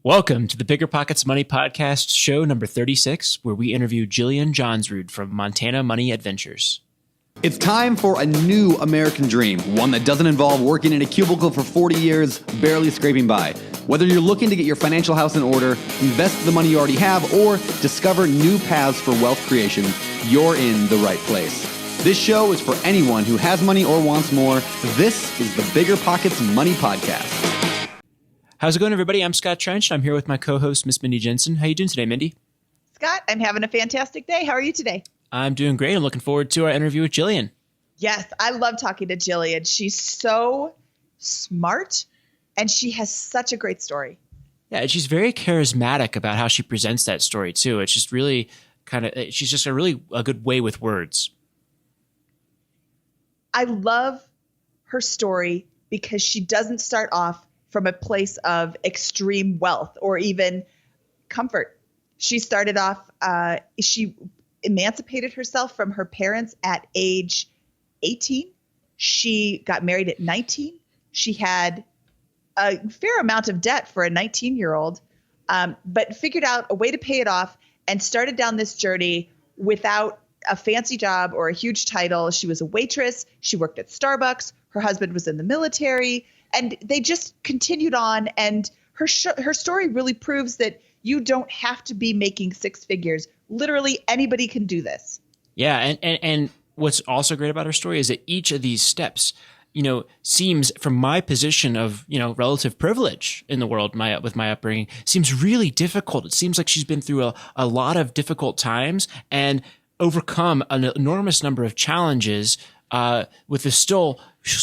Welcome to the BiggerPockets Money Podcast, show number 36, where we interview Jillian Johnsrud from Montana Money Adventures. It's time for a new American dream, one that doesn't involve working in a cubicle for 40 years, barely scraping by. Whether you're looking to get your financial house in order, invest the money you already have, or discover new paths for wealth creation, you're in the right place. This show is for anyone who has money or wants more. This is the BiggerPockets Money Podcast. How's it going, everybody? I'm Scott Trench. I'm here with my co-host, Miss Mindy Jensen. How you doing today, Mindy? Scott, I'm having a fantastic day. How are you today? I'm doing great. I'm looking forward to our interview with Jillian. Yes, I love talking to Jillian. She's so smart, and she has such a great story. Yeah, and she's very charismatic about how she presents that story, too. It's just really she's just a good way with words. I love her story because she doesn't start off from a place of extreme wealth or even comfort. She started off, she emancipated herself from her parents at age 18. She got married at 19. She had a fair amount of debt for a 19-year-old, but figured out a way to pay it off and started down this journey without a fancy job or a huge title. She was a waitress. She worked at Starbucks. Her husband was in the military. And they just continued on, and her story really proves that you don't have to be making six figures. Literally anybody can do this. Yeah, and what's also great about her story is that each of these steps, seems from my position of, relative privilege in the world, with my upbringing, seems really difficult. It seems like she's been through a lot of difficult times and overcome an enormous number of challenges with a still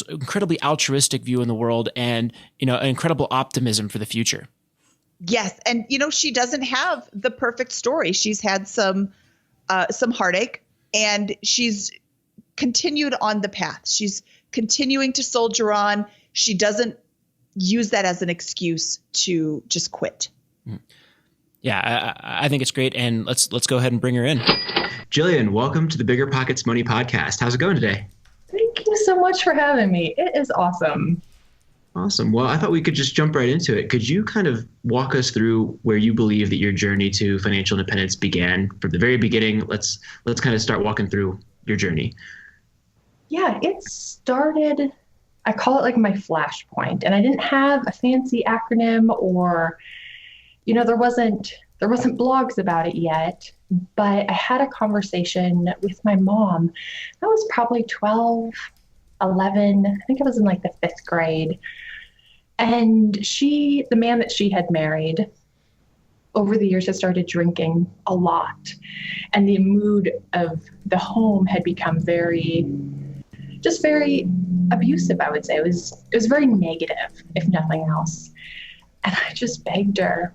incredibly altruistic view in the world and, an incredible optimism for the future. Yes. And, she doesn't have the perfect story. She's had some heartache, and she's continued on the path. She's continuing to soldier on. She doesn't use that as an excuse to just quit. Yeah, I think it's great. And let's go ahead and bring her in. Jillian, welcome to the BiggerPockets Money Podcast. How's it going today? Thank you so much for having me. It is awesome. Awesome. Well, I thought we could just jump right into it. Could you kind of walk us through where you believe that your journey to financial independence began from the very beginning? Let's kind of start walking through your journey. Yeah, it started, I call it like my flashpoint, and I didn't have a fancy acronym or, there wasn't blogs about it yet, but I had a conversation with my mom. I was probably 12, 11. I think I was in like the 5th grade. And the man that she had married over the years had started drinking a lot. And the mood of the home had become very abusive, I would say. It was very negative, if nothing else. And I just begged her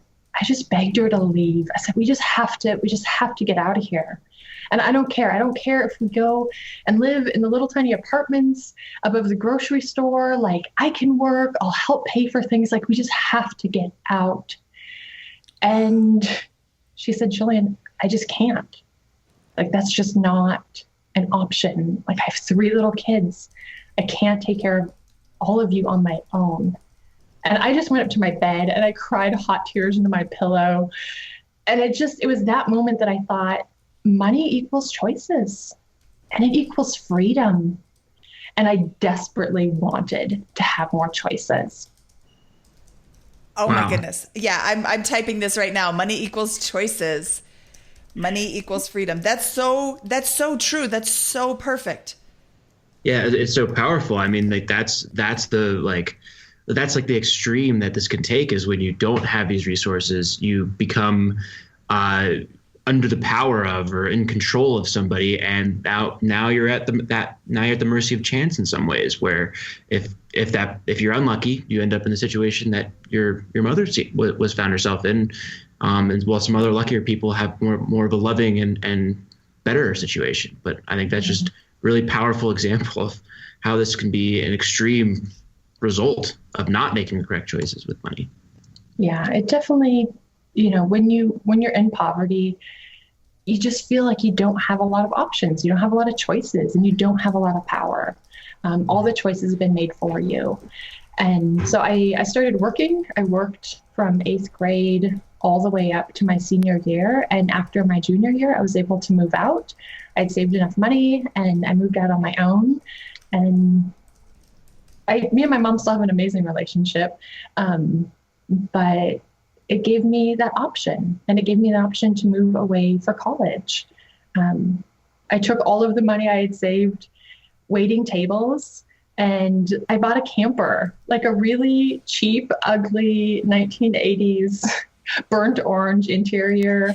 to leave. I said, we just have to get out of here. And I don't care. I don't care if we go and live in the little tiny apartments above the grocery store. Like, I can work. I'll help pay for things. Like, we just have to get out. And she said, Jillian, I just can't. Like, that's just not an option. Like, I have 3 little kids. I can't take care of all of you on my own. And I just went up to my bed and I cried hot tears into my pillow. And it was that moment that I thought, money equals choices and it equals freedom. And I desperately wanted to have more choices. Oh, wow. My goodness. Yeah, I'm typing this right now. Money equals choices. Money equals freedom. That's so true. That's so perfect. Yeah, it's so powerful. I mean, like that's the extreme that this can take, is when you don't have these resources, you become under the power of or in control of somebody, and now you're at the mercy of chance in some ways. Where if you're unlucky, you end up in the situation that your mother was found herself in, and while some other luckier people have more of a loving and better situation. But I think that's just really powerful example of how this can be an extreme result of not making the correct choices with money. Yeah, it definitely, when you're in poverty, you just feel like you don't have a lot of options. You don't have a lot of choices, and you don't have a lot of power. All the choices have been made for you. And so I started working. I worked from 8th grade all the way up to my senior year. And after my junior year, I was able to move out. I'd saved enough money and I moved out on my own. And me and my mom still have an amazing relationship. But it gave me that option, and it gave me the option to move away for college. I took all of the money I had saved waiting tables, and I bought a camper, like a really cheap, ugly 1980s burnt orange interior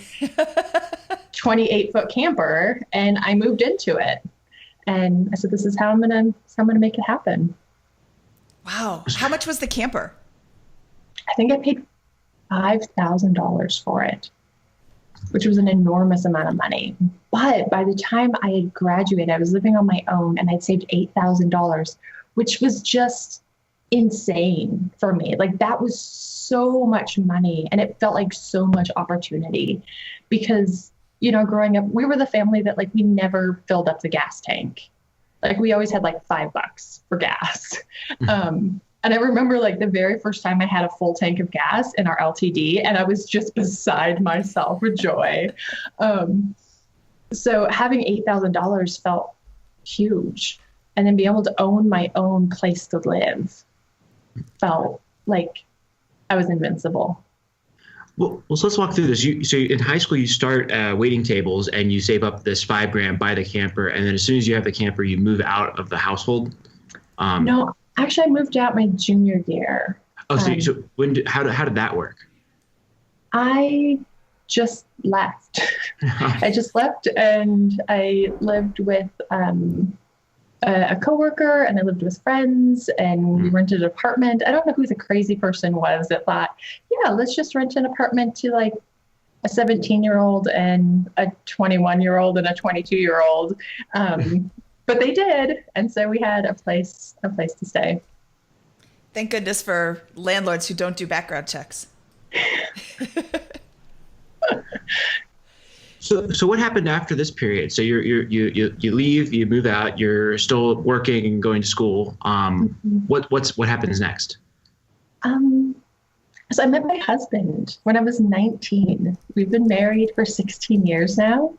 28-foot camper, and I moved into it. And I said, this is how I'm gonna make it happen. Wow. How much was the camper? I think I paid $5,000 for it, which was an enormous amount of money. But by the time I had graduated, I was living on my own and I'd saved $8,000, which was just insane for me. Like, that was so much money, and it felt like so much opportunity because, you know, growing up, we were the family that, like, we never filled up the gas tank. Like, we always had like $5 for gas. And I remember, like, the very first time I had a full tank of gas in our LTD, and I was just beside myself with joy. So having $8,000 felt huge. And then being able to own my own place to live felt like I was invincible. Well, so let's walk through this. So in high school, you start waiting tables and you save up this $5,000, buy the camper, and then as soon as you have the camper, you move out of the household. No, actually, I moved out my junior year. Oh, so how did that work? I just left. I just left, and I lived with a coworker, and I lived with friends, and we rented an apartment. I don't know who the crazy person was that thought, yeah, let's just rent an apartment to like a 17-year-old and a 21-year-old and a 22-year-old. But they did. And so we had a place to stay. Thank goodness for landlords who don't do background checks. So what happened after this period? So you leave, you move out, you're still working and going to school. What happens next? So I met my husband when I was 19. We've been married for 16 years now,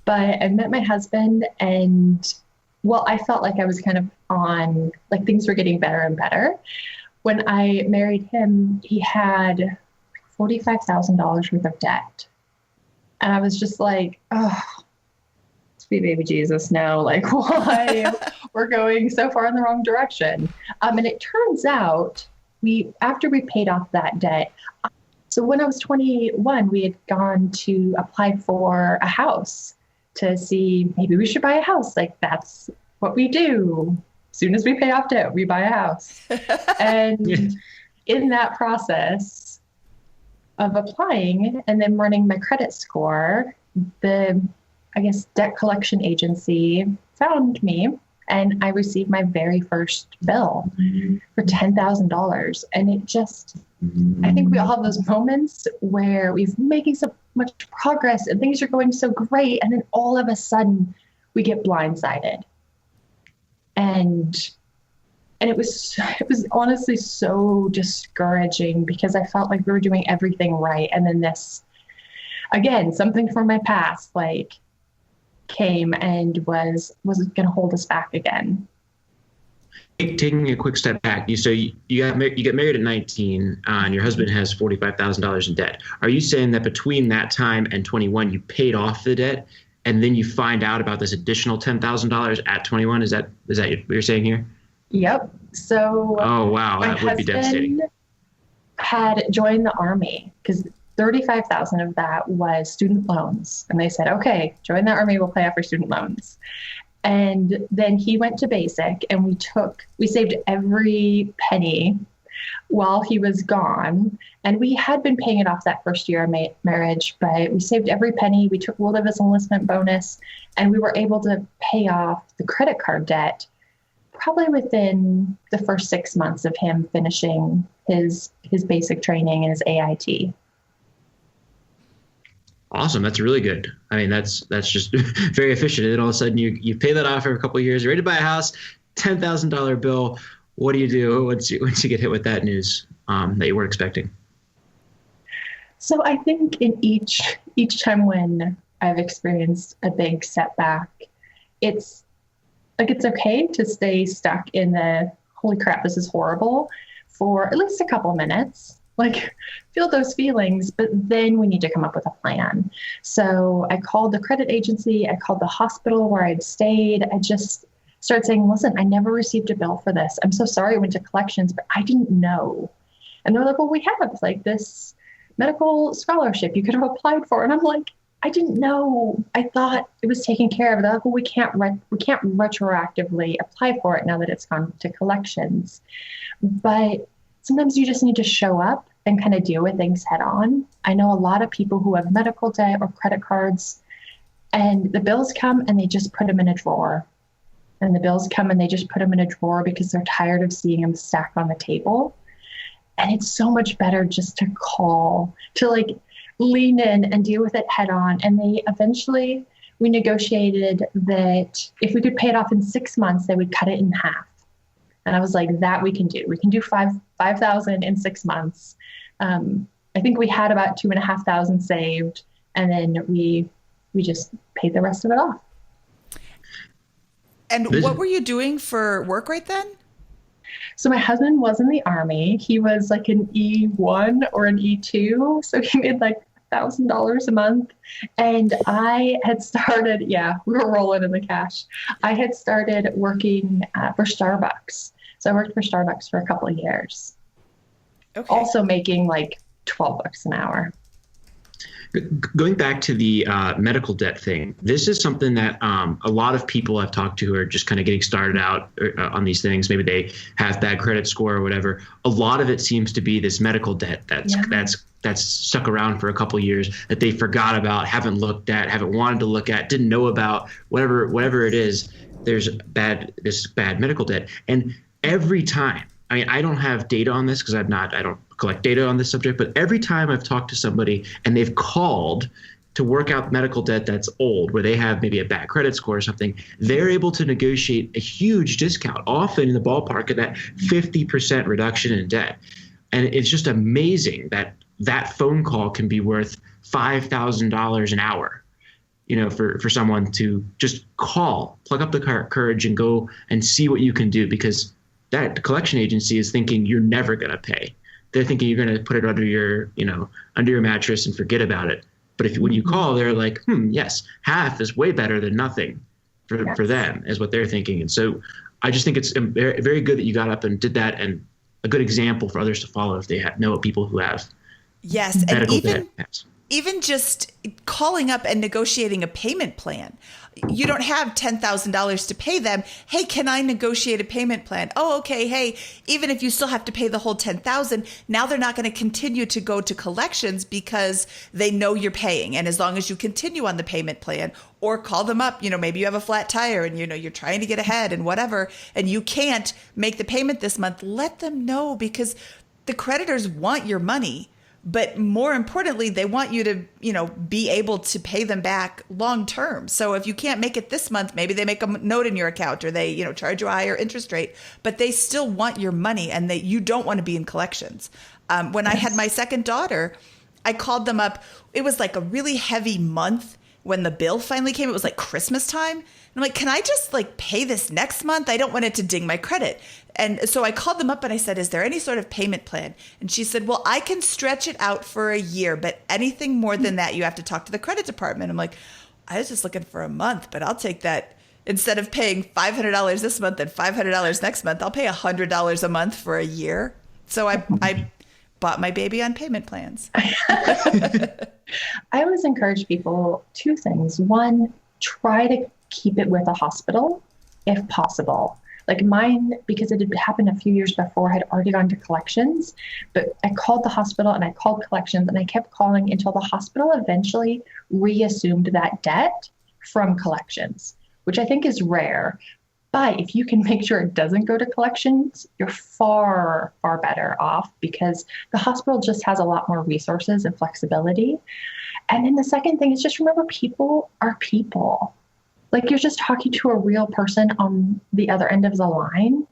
but I met my husband, and well, I felt like I was kind of on, like, things were getting better and better. When I married him, he had $45,000 worth of debt. And I was just like, oh, sweet baby Jesus, no, like, why? We're going so far in the wrong direction. And it turns out after we paid off that debt, so when I was 21, we had gone to apply for a house to see maybe we should buy a house. Like, that's what we do. As soon as we pay off debt, we buy a house. And in that process of applying and then running my credit score, the, I guess, debt collection agency found me, and I received my very first bill for $10,000. And it just, I think we all have those moments where we're making so much progress and things are going so great, and then all of a sudden we get blindsided. And it was honestly so discouraging because I felt like we were doing everything right. And then this, again, something from my past, like, came and was going to hold us back again. Taking a quick step back, you get married at 19, and your husband has $45,000 in debt. Are you saying that between that time and 21, you paid off the debt, and then you find out about this additional $10,000 at 21? Is that what you're saying here? Yep. So. Oh wow, that would be devastating. Had joined the Army because $35,000 of that was student loans, and they said, "Okay, join the Army. We'll pay off your student loans." And then he went to basic, and we saved every penny while he was gone. And we had been paying it off that first year of marriage, but we saved every penny. We took a little of his enlistment bonus, and we were able to pay off the credit card debt probably within the first 6 months of him finishing his basic training and his AIT. Awesome. That's really good. I mean, that's just very efficient. And then all of a sudden you pay that off for a couple of years, you're ready to buy a house, $10,000 bill. what do you do once you get hit with that news that you weren't expecting? So I think in each time when I've experienced a big setback, it's okay to stay stuck in the holy crap, this is horrible for at least a couple minutes. Like, feel those feelings, but then we need to come up with a plan. So I called the credit agency, I called the hospital where I'd stayed. I just started saying, listen, I never received a bill for this. I'm so sorry I went to collections, but I didn't know. And they're like, well, we have like this medical scholarship you could have applied for. And I'm like, I didn't know. I thought it was taken care of. They're like, well, we can't retroactively apply for it now that it's gone to collections. But sometimes you just need to show up and kind of deal with things head on. I know a lot of people who have medical debt or credit cards, and the bills come and they just put them in a drawer. And the bills come and they just put them in a drawer because they're tired of seeing them stacked on the table. And it's so much better just to call, to like lean in and deal with it head on. And we negotiated that if we could pay it off in 6 months, they would cut it in half. And I was like, that we can do. We can do 5,000 in 6 months. I think we had about 2,500 saved, and then we just paid the rest of it off. And what were you doing for work right then? So my husband was in the Army. He was like an E1 or an E2. So he made like $1,000 a month. And I had started, we were rolling in the cash. I had started working for Starbucks. So I worked for Starbucks for a couple of years. Okay. Also making like $12 an hour. Going back to the medical debt thing, this is something that a lot of people I've talked to who are just kind of getting started out on these things. Maybe they have bad credit score or whatever. A lot of it seems to be this medical debt that's stuck around for a couple of years that they forgot about, haven't looked at, haven't wanted to look at, didn't know about, whatever it is. There's this bad medical debt, and every time. I mean, I don't have data on this because I don't collect data on this subject, but every time I've talked to somebody and they've called to work out medical debt that's old, where they have maybe a bad credit score or something, they're able to negotiate a huge discount, often in the ballpark of that 50% reduction in debt. And it's just amazing that that phone call can be worth $5,000 an hour, for someone to just call, plug up the courage and go and see what you can do, because that collection agency is thinking you're never going to pay. They're thinking you're going to put it under your mattress and forget about it. But when you call, they're like, yes, half is way better than nothing for them, is what they're thinking. And so I just think it's very, very good that you got up and did that, and a good example for others to follow if they know people who have medical debt. Even just calling up and negotiating a payment plan. You don't have $10,000 to pay them. Hey, can I negotiate a payment plan? Oh, okay. Hey, even if you still have to pay the whole $10,000, now they're not going to continue to go to collections because they know you're paying. And as long as you continue on the payment plan, or call them up, maybe you have a flat tire and you're trying to get ahead and whatever, and you can't make the payment this month, let them know, because the creditors want your money. But more importantly, they want you to, be able to pay them back long term. So if you can't make it this month, maybe they make a note in your account, or they, charge you a higher interest rate, but they still want your money, and you don't want to be in collections. When I had my second daughter, I called them up. It was like a really heavy month when the bill finally came. It was like Christmas time. I'm like, can I just pay this next month? I don't want it to ding my credit. And so I called them up and I said, is there any sort of payment plan? And she said, well, I can stretch it out for a year, but anything more than that, you have to talk to the credit department. I'm like, I was just looking for a month, but I'll take that. Instead of paying $500 this month and $500 next month, I'll pay $100 a month for a year. So I bought my baby on payment plans. I always encourage people 2 things. One, try to keep it with a hospital if possible. Like mine, because it had happened a few years before, had already gone to collections, but I called the hospital and I called collections and I kept calling until the hospital eventually reassumed that debt from collections, which I think is rare. But if you can make sure it doesn't go to collections, you're far, far better off, because the hospital just has a lot more resources and flexibility. And then the second thing is just remember, people are people. Like you're just talking to a real person on the other end of the line,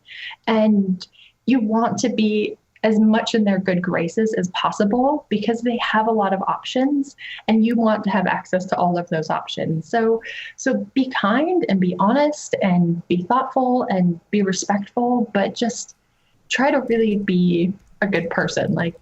and you want to be as much in their good graces as possible because they have a lot of options and you want to have access to all of those options. So be kind and be honest and be thoughtful and be respectful, but just try to really be a good person. Like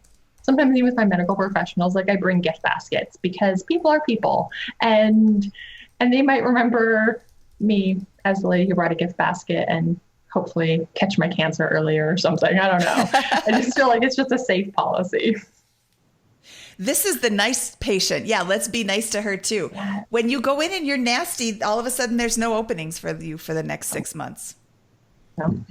sometimes even with my medical professionals, like I bring gift baskets because people are people, and they might remember me as the lady who brought a gift basket and hopefully catch my cancer earlier or something. I don't know. I just feel like it's just a safe policy. This is the nice patient. Yeah, let's be nice to her too. Yeah. When you go in and you're nasty, all of a sudden there's no openings for you for the next 6 months. No.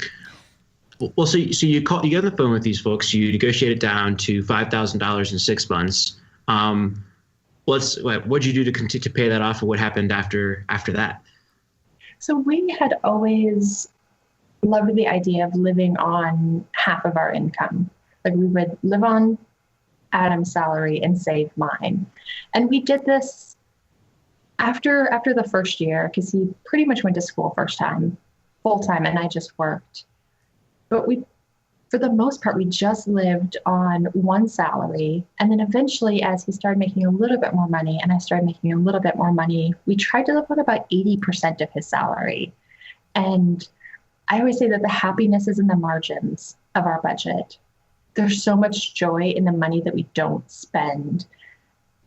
Well, so you get on the phone with these folks, you negotiate it down to $5,000 in 6 months. What'd you do to pay that off, and what happened after that? So we had always loved the idea of living on half of our income. Like we would live on Adam's salary and save mine. And we did this after the first year, because he pretty much went to school full time, and I just worked. But for the most part, we just lived on one salary. And then eventually, as he started making a little bit more money and I started making a little bit more money, we tried to live on about 80% of his salary. And I always say that the happiness is in the margins of our budget. There's so much joy in the money that we don't spend.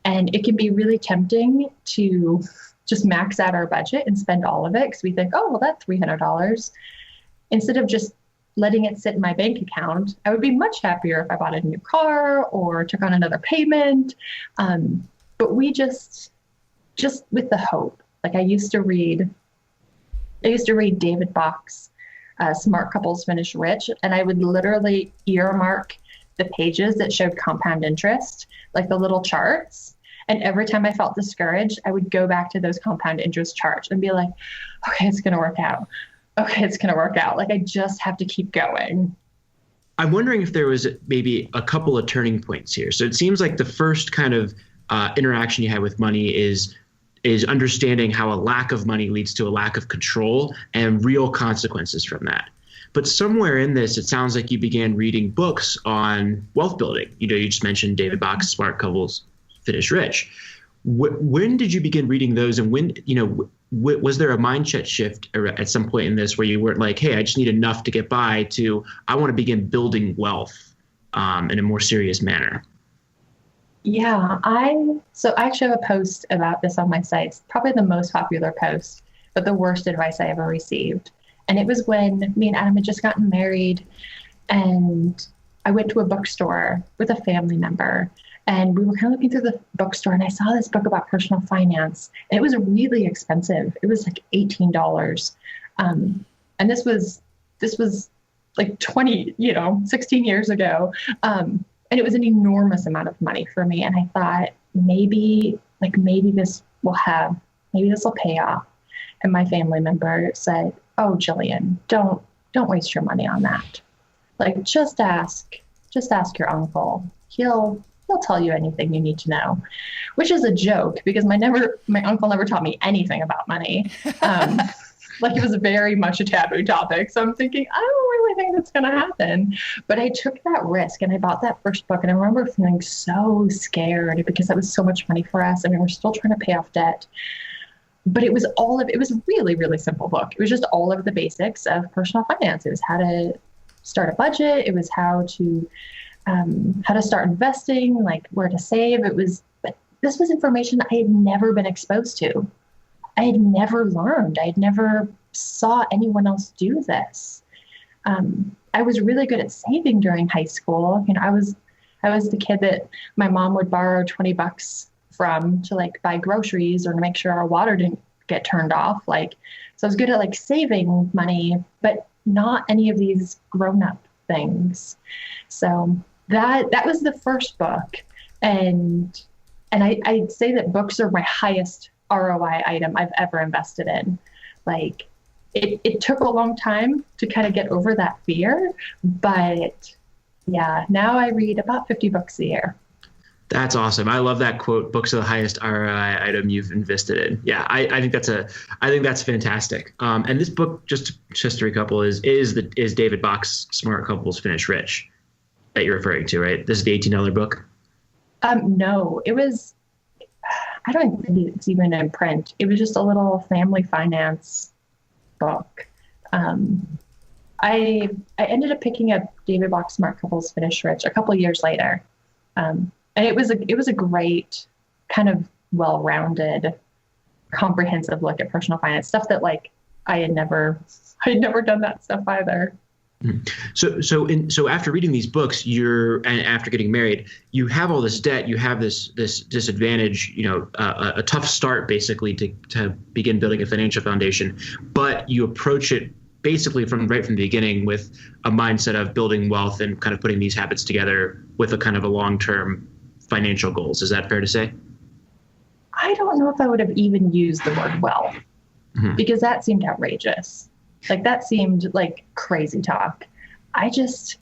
And it can be really tempting to just max out our budget and spend all of it because we think, oh, well, that's $300. Instead of just letting it sit in my bank account, I would be much happier if I bought a new car or took on another payment. But we just with the hope. Like I used to read David Bach's Smart Couples Finish Rich, and I would literally earmark the pages that showed compound interest, like the little charts. And every time I felt discouraged, I would go back to those compound interest charts and be like, okay, it's going to work out. Okay, it's going to work out. Like I just have to keep going. I'm wondering if there was maybe a couple of turning points here. So it seems like the first kind of interaction you had with money is understanding how a lack of money leads to a lack of control and real consequences from that. But somewhere in this, it sounds like you began reading books on wealth building. You just mentioned David Bach's Smart Couples Finish Rich. When did you begin reading those? And when, was there a mindset shift at some point in this where you weren't like, hey, I just need enough to get by, to I want to begin building wealth in a more serious manner? Yeah, I actually have a post about this on my site. It's probably the most popular post, but the worst advice I ever received. And it was when me and Adam had just gotten married, and I went to a bookstore with a family member, and we were kind of looking through the bookstore, and I saw this book about personal finance, and it was really expensive. It was like $18. And this was like 16 years ago. And it was an enormous amount of money for me. And I thought maybe this will pay off. And my family member said, oh, Jillian, don't waste your money on that. Like, just ask your uncle. He'll tell you anything you need to know, which is a joke because my uncle never taught me anything about money. Like it was very much a taboo topic. So I'm thinking, I don't really think that's going to happen. But I took that risk and I bought that first book. And I remember feeling so scared because that was so much money for us. And we were still trying to pay off debt. But it was a really, really simple book. It was just all of the basics of personal finance. It was how to start a budget. It was how to start investing, like where to save. But this was information I had never been exposed to. I had never learned. I had never saw anyone else do this. I was really good at saving during high school. I was the kid that my mom would borrow $20 from to like buy groceries or to make sure our water didn't get turned off. So I was good at like saving money, but not any of these grown-up things. So that was the first book. And I'd say that books are my highest ROI item I've ever invested in. Like it took a long time to kind of get over that fear, but yeah, now I read about 50 books a year. That's awesome. I love that quote. Books are the highest ROI item you've invested in. Yeah, I think that's fantastic. And this book, just to recouple, is David Bach's Smart Couples Finish Rich that you're referring to, right? This is the $18 book. No, it was. I don't think it's even in print. It was just a little family finance book. I ended up picking up David Bach's Smart Couples Finish Rich a couple of years later. And it was a great kind of well-rounded, comprehensive look at personal finance, stuff that like I had never done that stuff either. So after reading these books, and after getting married, you have all this debt, you have this disadvantage, a tough start basically to begin building a financial foundation, but you approach it basically right from the beginning with a mindset of building wealth and kind of putting these habits together with a kind of a long-term financial goals. Is that fair to say? I don't know if I would have even used the word wealth, because that seemed outrageous. Like that seemed like crazy talk. I just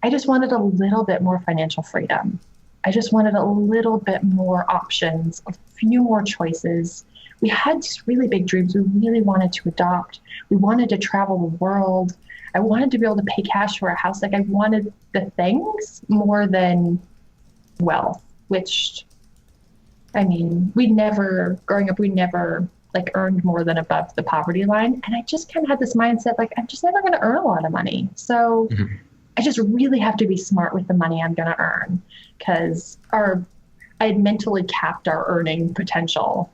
wanted a little bit more financial freedom. I just wanted a little bit more options, a few more choices. We had these really big dreams. We really wanted to adopt. We wanted to travel the world. I wanted to be able to pay cash for a house. Like I wanted the things more than wealth, which, I mean, growing up, we never like earned more than above the poverty line. And I just kind of had this mindset, like, I'm just never going to earn a lot of money. So I just really have to be smart with the money I'm going to earn, because I had mentally capped our earning potential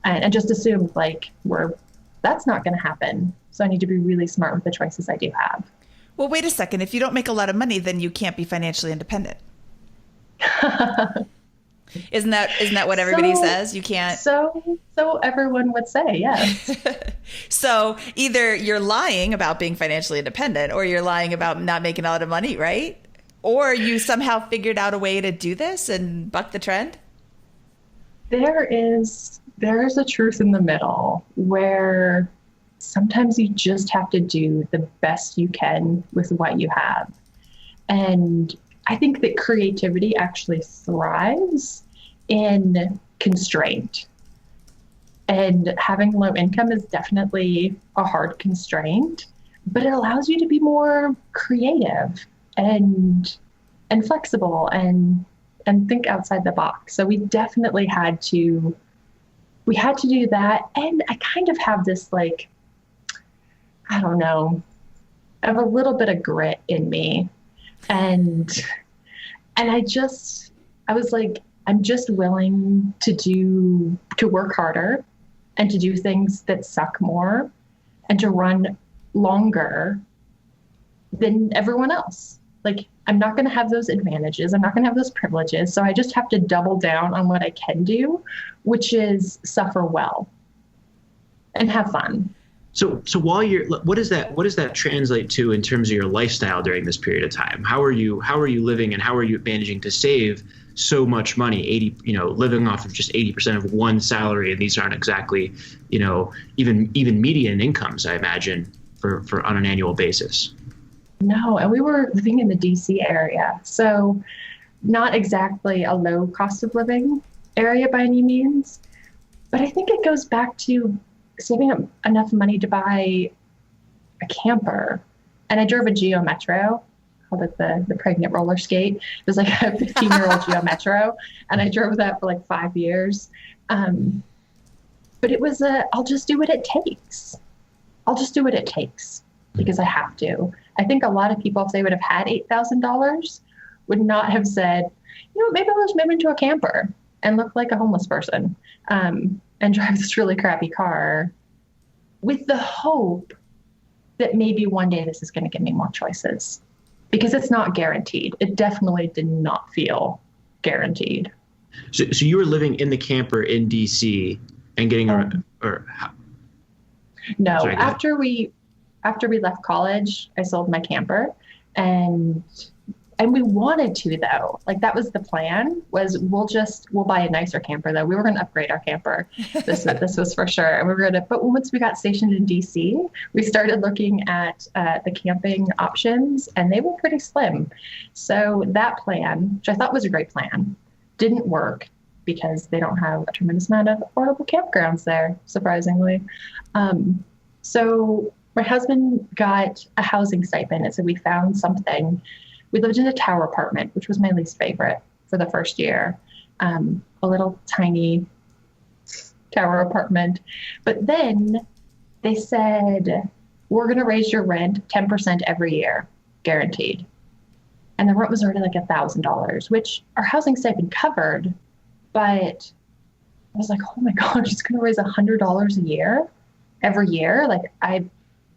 and just assumed like that's not going to happen. So I need to be really smart with the choices I do have. Well, wait a second. If you don't make a lot of money, then you can't be financially independent. Isn't that what everybody says? You can't. So everyone would say, yes. So either you're lying about being financially independent, or you're lying about not making a lot of money, right? Or you somehow figured out a way to do this and buck the trend? There is a truth in the middle where sometimes you just have to do the best you can with what you have. And I think that creativity actually thrives in constraint. And having low income is definitely a hard constraint, but it allows you to be more creative and flexible and think outside the box. So we definitely had to do that. And I kind of have this, like, I don't know, I have a little bit of grit in me. And I was like, I'm just willing to work harder and to do things that suck more and to run longer than everyone else. Like, I'm not going to have those advantages. I'm not going to have those privileges. So I just have to double down on what I can do, which is suffer well and have fun. So while what does that translate to in terms of your lifestyle during this period of time? How are you living, and how are you managing to save so much money? Living off of just 80% of one salary, and these aren't exactly, even median incomes, I imagine, for on an annual basis. No, and we were living in the DC area, so not exactly a low cost of living area by any means. But I think it goes back to saving up enough money to buy a camper. And I drove a Geo Metro, called it the pregnant roller skate. It was like a 15-year-old Geo Metro, and I drove that for like 5 years. But it was I'll just do what it takes. I'll just do what it takes because I have to. I think a lot of people, if they would have had $8,000, would not have said, maybe I'll just move into a camper and look like a homeless person. And drive this really crappy car with the hope that maybe one day this is going to give me more choices, because it's not guaranteed. It definitely did not feel guaranteed. So you were living in the camper in DC and getting No, sorry, after we left college, I sold my camper, and we wanted to, though. Like, that was the plan, was we'll buy a nicer camper, though. We were going to upgrade our camper. This was for sure. And but once we got stationed in DC, we started looking at the camping options, and they were pretty slim. So that plan, which I thought was a great plan, didn't work because they don't have a tremendous amount of affordable campgrounds there, surprisingly. So my husband got a housing stipend, and so we found something. We lived in a tower apartment, which was my least favorite for the first year. A little tiny tower apartment. But then they said, we're going to raise your rent 10% every year, guaranteed. And the rent was already like $1,000, which our housing stipend covered. But I was like, oh my gosh, it's going to raise $100 a year every year. Like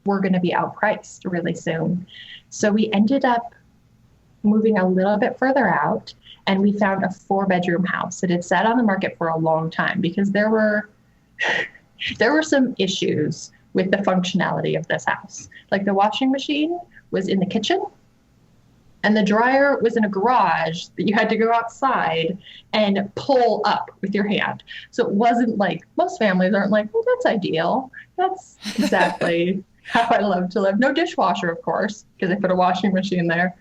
we're going to be outpriced really soon. So we ended up moving a little bit further out, and we found a 4-bedroom house that had sat on the market for a long time because there were some issues with the functionality of this house. Like the washing machine was in the kitchen, and the dryer was in a garage that you had to go outside and pull up with your hand. So it wasn't like, most families aren't like, well, that's ideal. That's exactly how I love to live. No dishwasher, of course, because they put a washing machine there.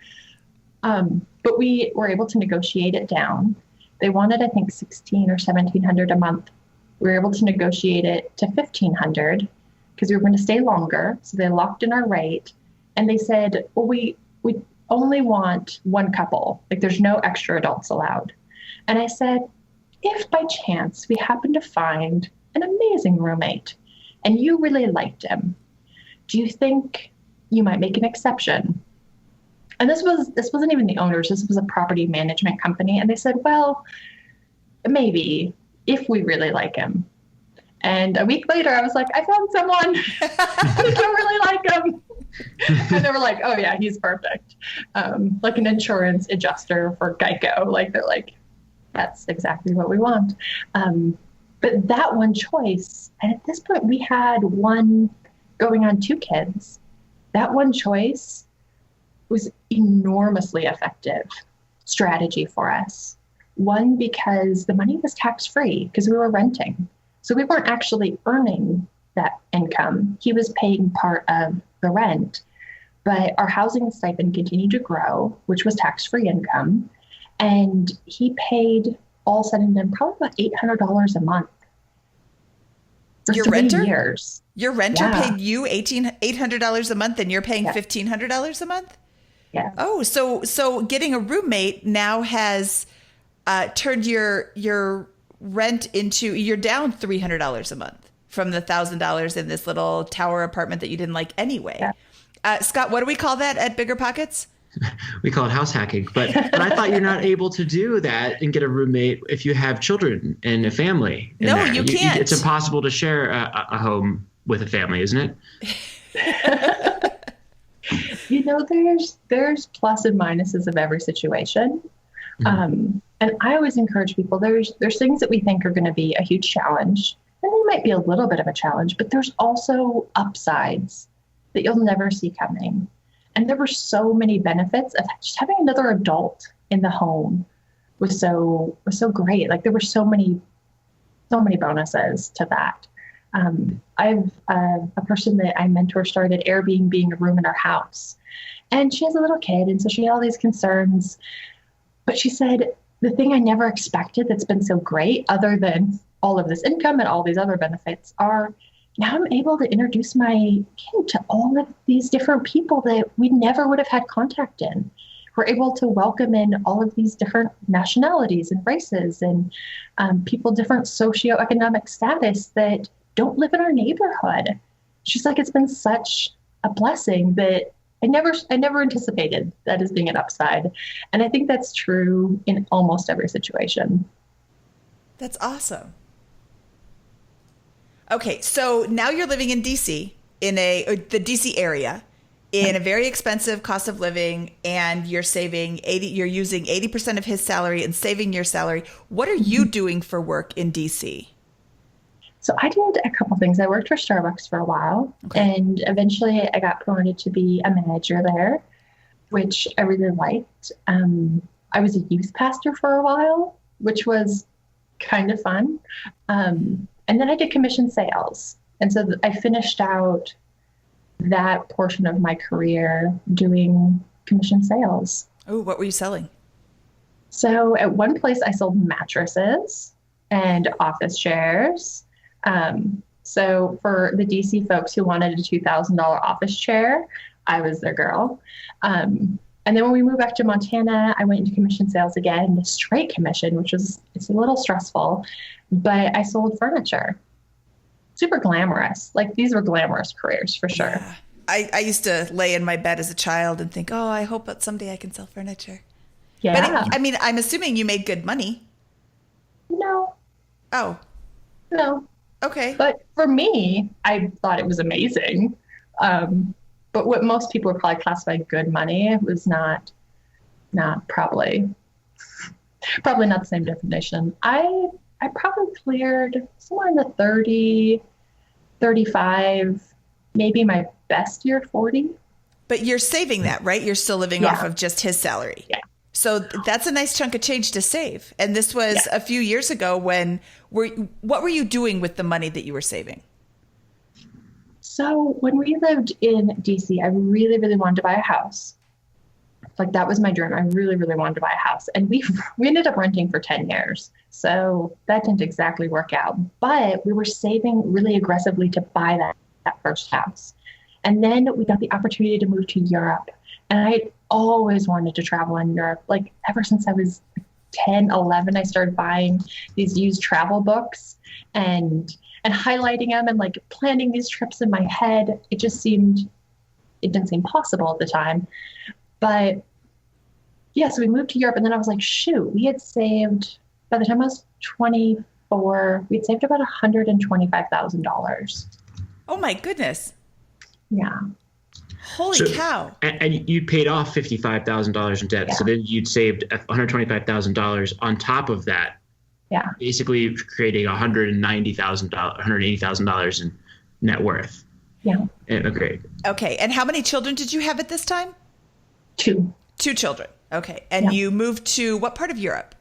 But we were able to negotiate it down. They wanted, I think, $1,600 or $1,700 a month. We were able to negotiate it to $1,500 because we were going to stay longer. So they locked in our rate, and they said, well, we only want one couple. Like there's no extra adults allowed. And I said, if by chance we happen to find an amazing roommate and you really liked him, do you think you might make an exception? And this wasn't even the owners. This was a property management company. And they said, well, maybe if we really like him. And a week later, I was like, I found someone. I don't really like him. And they were like, oh yeah, he's perfect. Like an insurance adjuster for Geico. Like they're like, that's exactly what we want. But that one choice, and at this point we had one going on 2 kids. That one choice was enormously effective strategy for us. One, because the money was tax-free because we were renting. So we weren't actually earning that income. He was paying part of the rent, but our housing stipend continued to grow, which was tax-free income. And he paid, all said and done, probably about $800 a month for Your 3 renter? years. Your renter Yeah. paid you $800 a month, and you're paying $1,500 a month? Yeah. Oh, so getting a roommate now has turned your rent into, you're down $300 a month from the $1,000 in this little tower apartment that you didn't like anyway. Yeah. Scott, what do we call that at BiggerPockets? We call it house hacking, but I thought you're not able to do that and get a roommate if you have children and a family. No, you can't. It's impossible to share a home with a family, isn't it? You know, there's plus and minuses of every situation. And I always encourage people, there's things that we think are going to be a huge challenge, and they might be a little bit of a challenge, but there's also upsides that you'll never see coming. And there were so many benefits of just having another adult in the home was so great. Like there were so many bonuses to that. I've a person that I mentor started Airbnb being a room in our house, and she has a little kid, and so she had all these concerns. But she said, the thing I never expected that's been so great, other than all of this income and all these other benefits, are now I'm able to introduce my kid to all of these different people that we never would have had contact in. We're able to welcome in all of these different nationalities and races and people different socioeconomic status that don't live in our neighborhood. She's like, it's been such a blessing that I never anticipated that as being an upside. And I think that's true in almost every situation. That's awesome. Okay, so now you're living in DC, the DC area, in a very expensive cost of living, and you're you're using 80% of his salary and saving your salary. What are you doing for work in DC? So I did a couple things. I worked for Starbucks for a while, and eventually I got promoted to be a manager there, which I really liked. I was a youth pastor for a while, which was kind of fun. And then I did commission sales. And so I finished out that portion of my career doing commission sales. Oh, what were you selling? So at one place I sold mattresses and office chairs. So for the DC folks who wanted a $2,000 office chair, I was their girl. And then when we moved back to Montana, I went into commission sales again, straight commission, it's a little stressful, but I sold furniture. Super glamorous. Like, these were glamorous careers for sure. Yeah. I used to lay in my bed as a child and think, oh, I hope that someday I can sell furniture. Yeah. But I'm assuming you made good money. No. Oh. No. Okay. But for me, I thought it was amazing. But what most people would probably classify good money was not probably not the same definition. I probably cleared somewhere in the 30, 35, maybe my best year 40. But you're saving that, right? You're still living off of just his salary. Yeah. So that's a nice chunk of change to save. And this was a few years ago what were you doing with the money that you were saving? So when we lived in DC, I really, really wanted to buy a house. Like, that was my dream. I really, really wanted to buy a house. And we ended up renting for 10 years. So that didn't exactly work out. But we were saving really aggressively to buy that first house. And then we got the opportunity to move to Europe. And I always wanted to travel in Europe. Like, ever since I was 10, 11, I started buying these used travel books and highlighting them and like planning these trips in my head. It didn't seem possible at the time. But yeah, so we moved to Europe, and then I was like, shoot, we had saved, by the time I was 24, we'd saved about $125,000. Oh my goodness. Yeah. Holy cow. And you paid off $55,000 in debt. Yeah. So then you'd saved $125,000 on top of that. Yeah. Basically creating $180,000 in net worth. Yeah. Okay. Okay. And how many children did you have at this time? 2. 2 children. Okay. And you moved to what part of Europe?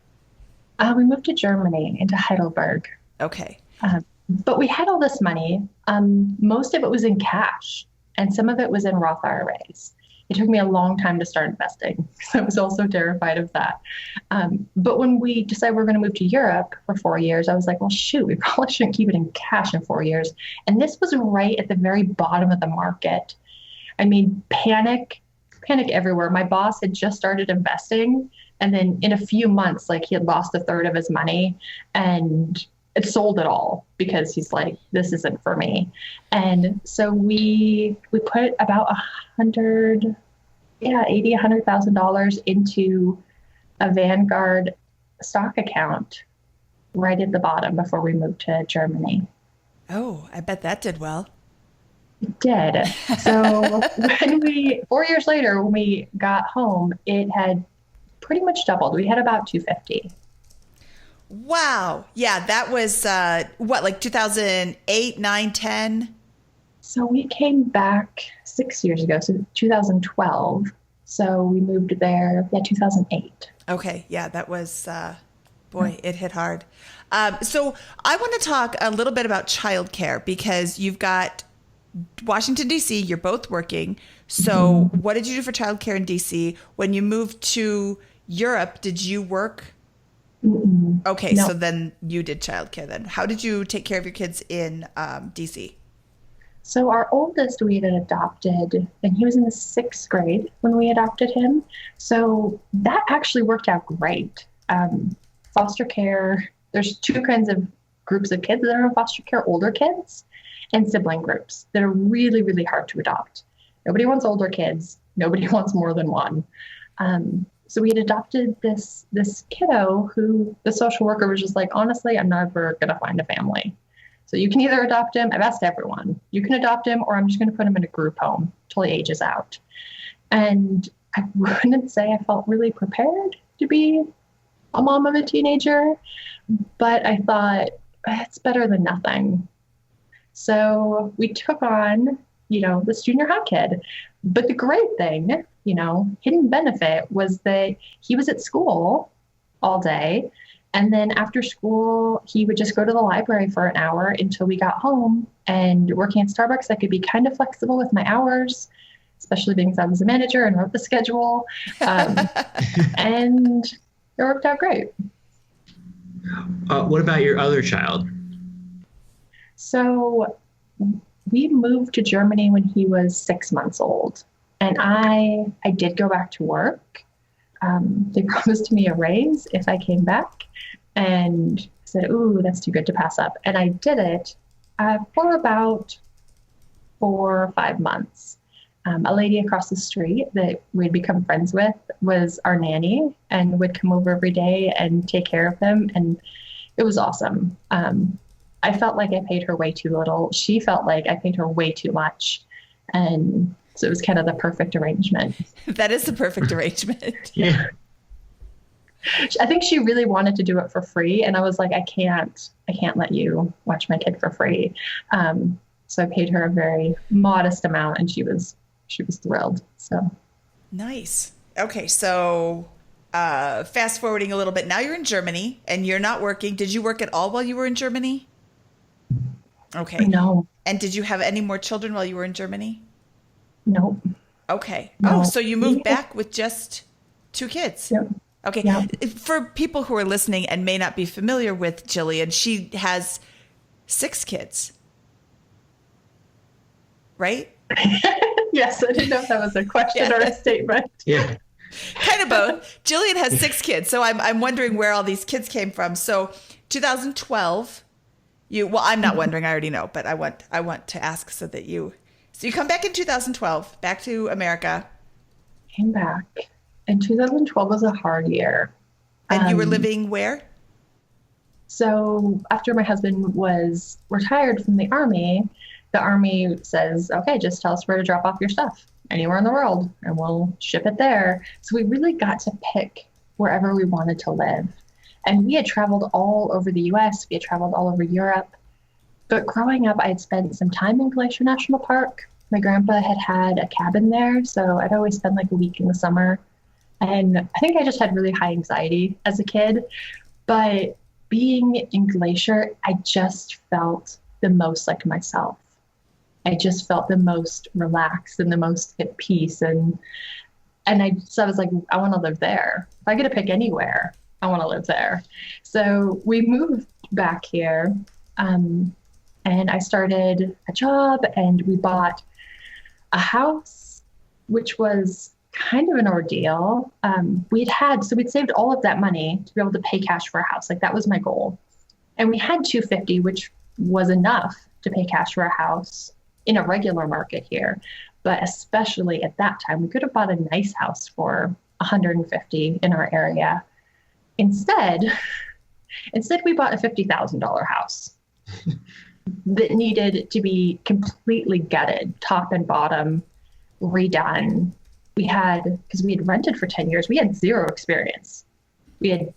We moved to Germany, into Heidelberg. Okay. But we had all this money. Most of it was in cash, and some of it was in Roth IRAs. It took me a long time to start investing, so I was also terrified of that. But when we decided we were going to move to Europe for 4 years, I was like, well, shoot, we probably shouldn't keep it in cash in 4 years. And this was right at the very bottom of the market. I mean, panic everywhere. My boss had just started investing, and then in a few months, like, he had lost a third of his money and it sold it all because he's like, this isn't for me. And so we put about $100,000 into a Vanguard stock account right at the bottom before we moved to Germany. Oh, I bet that did well. It did. So 4 years later, when we got home, it had pretty much doubled. We had about 250. Wow. Yeah, that was like 2008, 9, 10? So we came back 6 years ago, so 2012. So we moved there, 2008. Okay. Yeah, that was, it hit hard. So I want to talk a little bit about childcare, because you've got Washington, D.C., you're both working. So what did you do for childcare in D.C.? When you moved to Europe, did you work? Mm-mm. Okay, no. So then you did childcare then. How did you take care of your kids in D.C.? So our oldest we had adopted, and he was in the 6th grade when we adopted him. So that actually worked out great. Foster care, there's 2 kinds of groups of kids that are in foster care: older kids and sibling groups that are really, really hard to adopt. Nobody wants older kids. Nobody wants more than one. So we had adopted this kiddo who the social worker was just like, honestly, I'm never going to find a family. So you can either adopt him. I've asked everyone. You can adopt him, or I'm just going to put him in a group home till he ages out. And I wouldn't say I felt really prepared to be a mom of a teenager, but I thought it's better than nothing. So we took on, this junior high kid. But the great thing, hidden benefit, was that he was at school all day. And then after school, he would just go to the library for an hour until we got home. And working at Starbucks, I could be kind of flexible with my hours, especially being I was a manager and wrote the schedule. And it worked out great. What about your other child? So we moved to Germany when he was 6 months old, and I did go back to work. They promised me a raise if I came back, and I said, "Ooh, that's too good to pass up." And I did it for about 4 or 5 months. A lady across the street that we'd become friends with was our nanny and would come over every day and take care of him. And it was awesome. I felt like I paid her way too little. She felt like I paid her way too much. And so it was kind of the perfect arrangement. That is the perfect arrangement. Yeah. I think she really wanted to do it for free. And I was like, I can't let you watch my kid for free. So I paid her a very modest amount, and she was thrilled. So nice. Okay, so fast forwarding a little bit. Now you're in Germany and you're not working. Did you work at all while you were in Germany? Okay. No. And did you have any more children while you were in Germany? No. Okay. No. Oh, so you moved back with just 2 kids. Yep. Okay. Yep. For people who are listening and may not be familiar with Jillian, she has 6 kids. Right? Yes, I didn't know if that was a question or a statement. Yeah. Kind of both. Jillian has 6 kids, so I'm wondering where all these kids came from. So 2012, I'm not wondering, I already know, but I want to ask so you come back in 2012, back to America. Came back. And 2012 was a hard year. And you were living where? So after my husband was retired from the Army says, okay, just tell us where to drop off your stuff anywhere in the world and we'll ship it there. So we really got to pick wherever we wanted to live. And we had traveled all over the US. We had traveled all over Europe. But growing up, I had spent some time in Glacier National Park. My grandpa had a cabin there, so I'd always spend like a week in the summer. And I think I just had really high anxiety as a kid. But being in Glacier, I just felt the most like myself. I just felt the most relaxed and the most at peace. And I was like, I want to live there. If I get to pick anywhere, I want to live there. So we moved back here, and I started a job, and we bought a house, which was kind of an ordeal. We'd saved all of that money to be able to pay cash for a house. Like that was my goal. And we had $250, which was enough to pay cash for a house in a regular market here. But especially at that time, we could have bought a nice house for $150 in our area. Instead, we bought a $50,000 house that needed to be completely gutted, top and bottom, redone. Because we had rented for 10 years, we had zero experience. I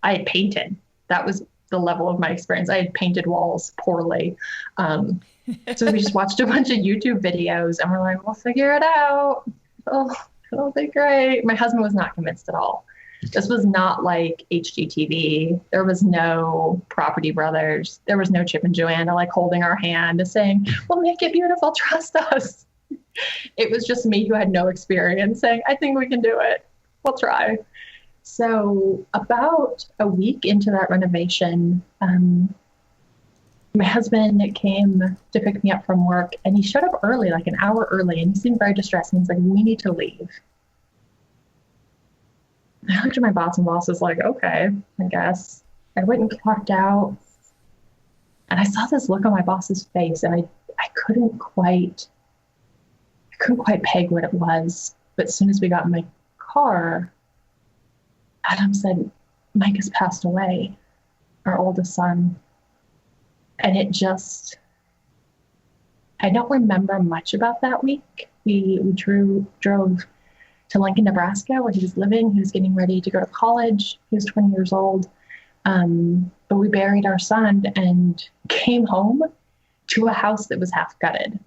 had painted. That was the level of my experience. I had painted walls poorly. So we just watched a bunch of YouTube videos and we're like, we'll figure it out. It'll be great. My husband was not convinced at all. This was not like HGTV. There was no Property Brothers. There was no Chip and Joanna like holding our hand and saying, we'll make it beautiful, trust us. It was just me who had no experience saying, I think we can do it. We'll try. So about a week into that renovation, my husband came to pick me up from work, and he showed up early, like an hour early, and he seemed very distressed. And he's like, we need to leave. I looked at my boss, and boss was like, okay, I guess. I went and clocked out, and I saw this look on my boss's face, and I couldn't quite peg what it was. But as soon as we got in my car, Adam said, Mike has passed away, our oldest son. And I don't remember much about that week. We drove to Lincoln, Nebraska, where he was living. He was getting ready to go to college. He was 20 years old. But we buried our son and came home to a house that was half gutted.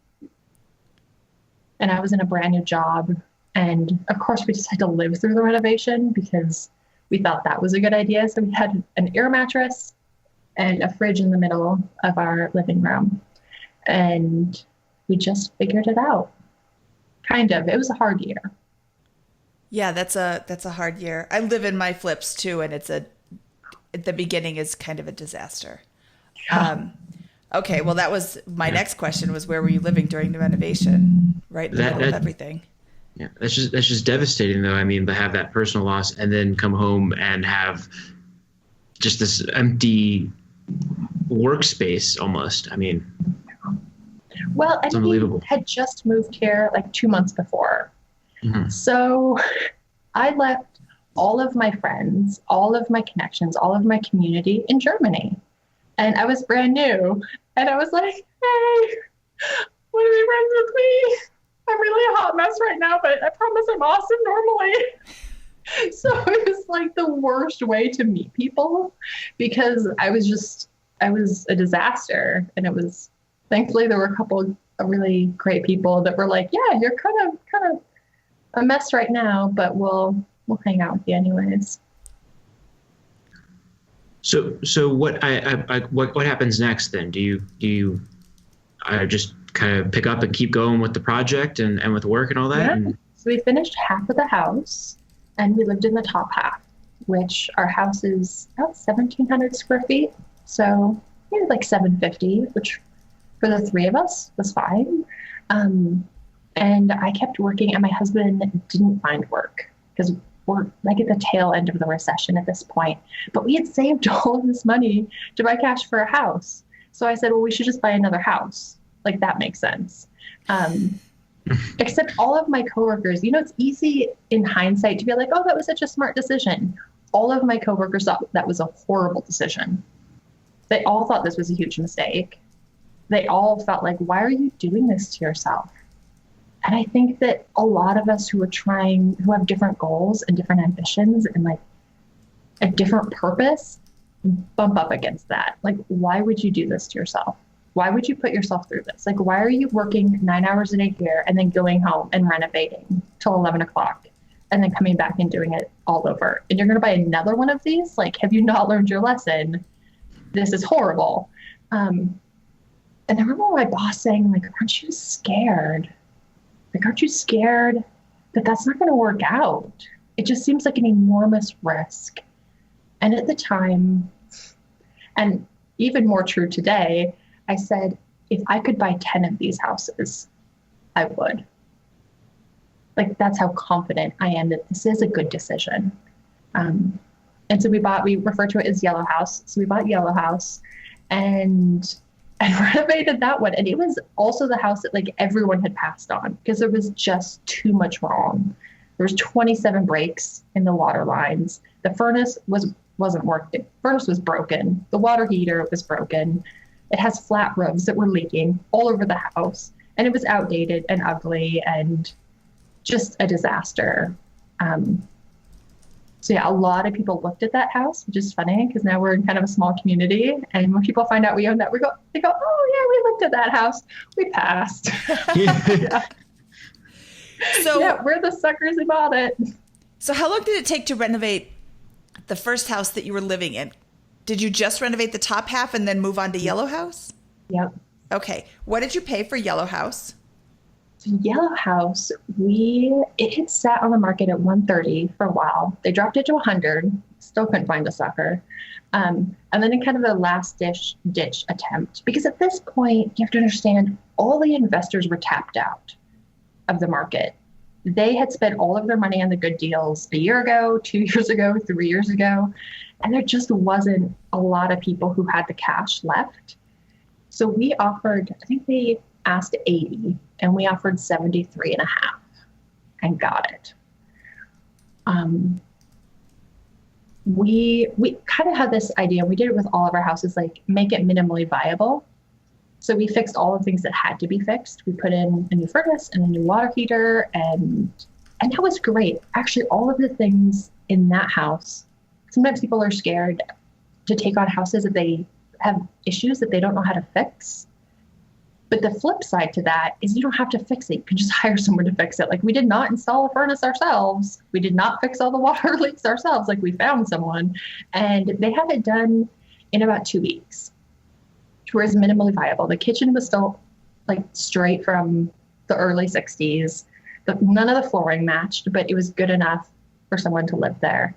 And I was in a brand new job. And of course, we just had to live through the renovation because we thought that was a good idea. So we had an air mattress and a fridge in the middle of our living room. And we just figured it out. Kind of. It was a hard year. Yeah, that's a hard year. I live in my flips too, and the beginning is kind of a disaster. Okay, well, that was my next question was where were you living during the renovation? Right in the middle of everything. Yeah, that's just devastating though. I mean, to have that personal loss and then come home and have just this empty workspace almost. I mean, well, it's and unbelievable. we had just moved here like 2 months before. Mm-hmm. So I left all of my friends, all of my connections, all of my community in Germany. And I was brand new. And I was like, hey, want to be friends with me? I'm really a hot mess right now, but I promise I'm awesome normally. So it was like the worst way to meet people because I was a disaster. And it was, thankfully there were a couple of really great people that were like, yeah, you're kind of a mess right now, but we'll hang out with you anyways. So what what happens next then? Do you just kind of pick up and keep going with the project and with work and all that? Yeah. So we finished half of the house and we lived in the top half, which our house is about 1,700 square feet. So maybe like 750, which for the three of us was fine. And I kept working and my husband didn't find work because we're like at the tail end of the recession at this point. But we had saved all of this money to buy cash for a house. So I said, well, we should just buy another house. Like that makes sense. Except all of my coworkers, it's easy in hindsight to be like, oh, that was such a smart decision. All of my coworkers thought that was a horrible decision. They all thought this was a huge mistake. They all felt like, why are you doing this to yourself? And I think that a lot of us who have different goals and different ambitions and like a different purpose bump up against that. Like, why would you do this to yourself? Why would you put yourself through this? Like, why are you working 9 hours a day here and then going home and renovating till 11 o'clock and then coming back and doing it all over? And you're going to buy another one of these? Like, have you not learned your lesson? This is horrible. And I remember my boss saying, like, aren't you scared? Like, aren't you scared that that's not going to work out? It just seems like an enormous risk. And at the time, and even more true today, I said, if I could buy 10 of these houses, I would. Like, that's how confident I am that this is a good decision. And so we refer to it as Yellow House. So we bought Yellow House and renovated that one. And it was also the house that like everyone had passed on because there was just too much wrong. There was 27 breaks in the water lines. The furnace wasn't working. Furnace was broken. The water heater was broken. It has flat roofs that were leaking all over the house. And it was outdated and ugly and just a disaster. So yeah, a lot of people looked at that house, which is funny because now we're in kind of a small community. And when people find out we own that, they go, oh yeah, we looked at that house. We passed. Yeah. So yeah, we're the suckers who bought it. So how long did it take to renovate the first house that you were living in? Did you just renovate the top half and then move on to Yellow House? Yep. Okay. What did you pay for Yellow House? Yellow House, it had sat on the market at 130 for a while. They dropped it to 100, still couldn't find a sucker. And then in kind of a last ditch attempt, because at this point, you have to understand all the investors were tapped out of the market. They had spent all of their money on the good deals a year ago, 2 years ago, 3 years ago, and there just wasn't a lot of people who had the cash left. So we offered, I think they asked 80 and we offered 73 and a half and got it. We kind of had this idea, we did it with all of our houses, like make it minimally viable. So we fixed all the things that had to be fixed. We put in a new furnace and a new water heater and that was great. Actually, all of the things in that house, sometimes people are scared to take on houses that they have issues that they don't know how to fix. But the flip side to that is you don't have to fix it. You can just hire someone to fix it. Like we did not install a furnace ourselves. We did not fix all the water leaks ourselves. Like we found someone and they had it done in about 2 weeks, which was minimally viable. The kitchen was still like straight from the early 60s. none of the flooring matched, but it was good enough for someone to live there.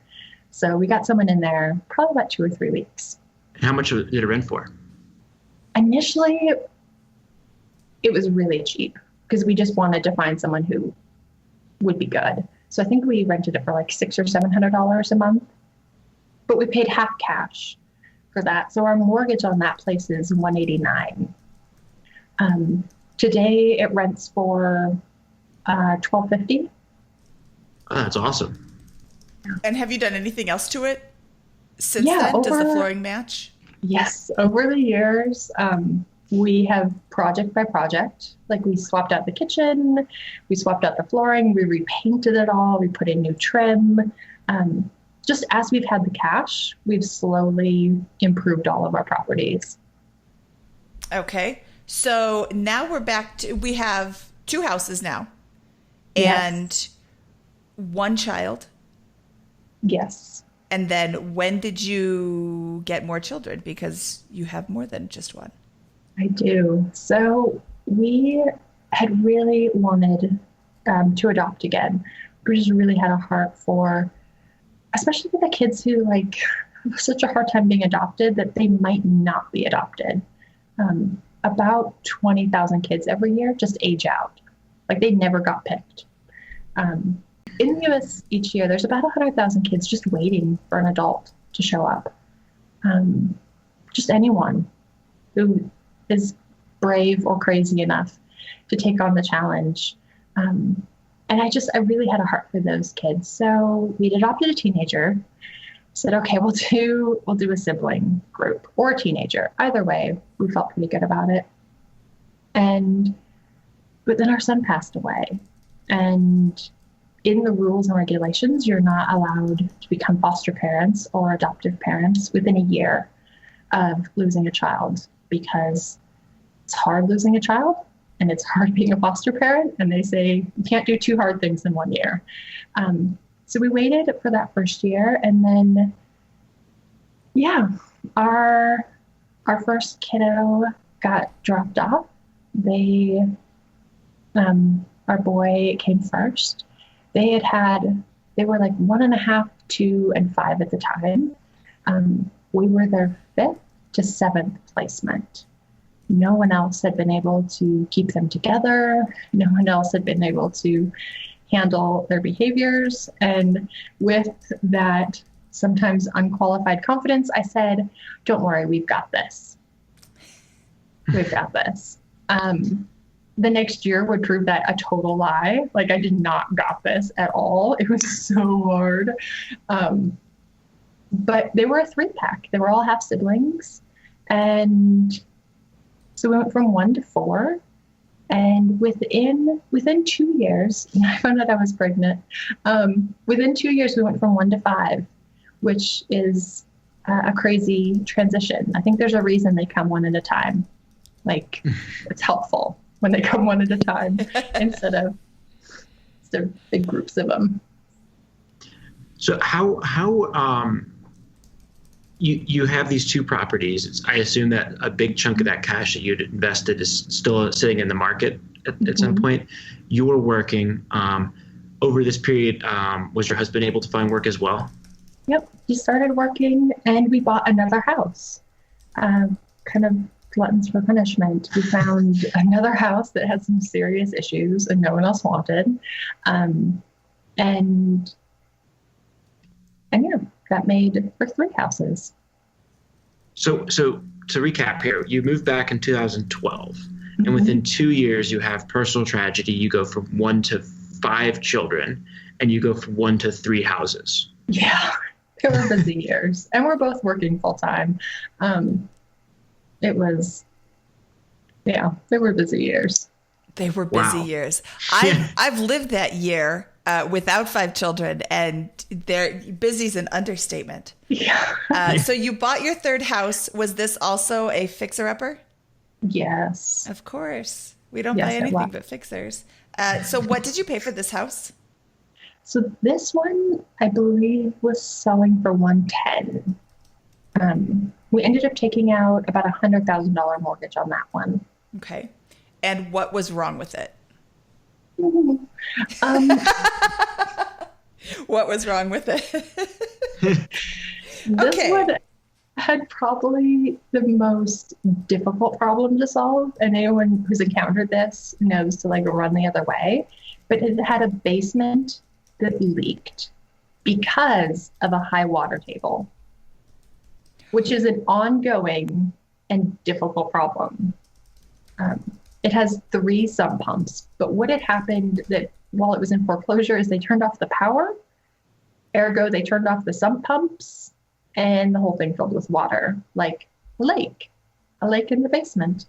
So we got someone in there probably about 2 or 3 weeks. How much did it rent for? Initially, it was really cheap because we just wanted to find someone who would be good. So I think we rented it for like $600 or $700 a month, but we paid half cash for that. So our mortgage on that place is $189. Today it rents for $1,250. Oh, that's awesome. And have you done anything else to it since Yeah, then? Does the flooring match? Yes, over the years, we have project by project. Like we swapped out the kitchen, we swapped out the flooring, we repainted it all, we put in new trim. Just as we've had the cash, we've slowly improved all of our properties. Okay. So now we're back to, we have 2 houses now Yes. and 1 child. Yes. And then when did you get more children? Because you have more than just 1. I do. So we had really wanted to adopt again. We just really had a heart for, especially for the kids who like have such a hard time being adopted that they might not be adopted. About 20,000 kids every year just age out. Like they never got picked. In the US each year, there's about 100,000 kids just waiting for an adult to show up. Just anyone who is brave or crazy enough to take on the challenge. And I really had a heart for those kids. So we'd adopted a teenager, said, okay, we'll do a sibling group or a teenager. Either way, we felt pretty good about it. But then our son passed away. And in the rules and regulations, you're not allowed to become foster parents or adoptive parents within a year of losing a child, because it's hard losing a child and it's hard being a foster parent. And they say you can't do 2 hard things in 1 year. So we waited for that first year, and then, our first kiddo got dropped off. Our boy came first. They were like 1.5, 2, and 5 at the time. We were their 5th to 7th placement. No one else had been able to keep them together. No one else had been able to handle their behaviors. And with that sometimes unqualified confidence, I said, don't worry, we've got this. We've got this. The next year would prove that a total lie. Like I did not got this at all. It was so hard. But they were a 3-pack. They were all half siblings. And so we went from 1 to 4. And within 2 years, I found out I was pregnant. Within 2 years, we went from 1 to 5, which is a crazy transition. I think there's a reason they come one at a time. Like it's helpful when they come one at a time instead of big groups of them. So how you have these 2 properties. I assume that a big chunk of that cash that you'd invested is still sitting in the market at some point. You were working over this period. Was your husband able to find work as well? Yep. He started working and we bought another house. Kind of gluttons for punishment. We found another house that had some serious issues and no one else wanted. And that made for 3 houses. So to recap here, you moved back in 2012, and within 2 years you have personal tragedy. You go from 1 to 5 children, and you go from 1 to 3 houses. Yeah, they were busy years, and we're both working full time. They were busy years. They were busy years. I've lived that year without 5 children, and they're busy's an understatement. Yeah. So you bought your 3rd house. Was this also a fixer-upper? Yes. Of course. We don't buy anything but fixers. So what did you pay for this house? So this one, I believe, was selling for $110. We ended up taking out about $100,000 mortgage on that one. Okay. And what was wrong with it? What was wrong with it? This one had probably the most difficult problem to solve, and anyone who's encountered this knows to like run the other way. But it had a basement that leaked because of a high water table, which is an ongoing and difficult problem. It has 3 sump pumps, but what had happened that while it was in foreclosure is they turned off the power, ergo they turned off the sump pumps, and the whole thing filled with water, like a lake in the basement.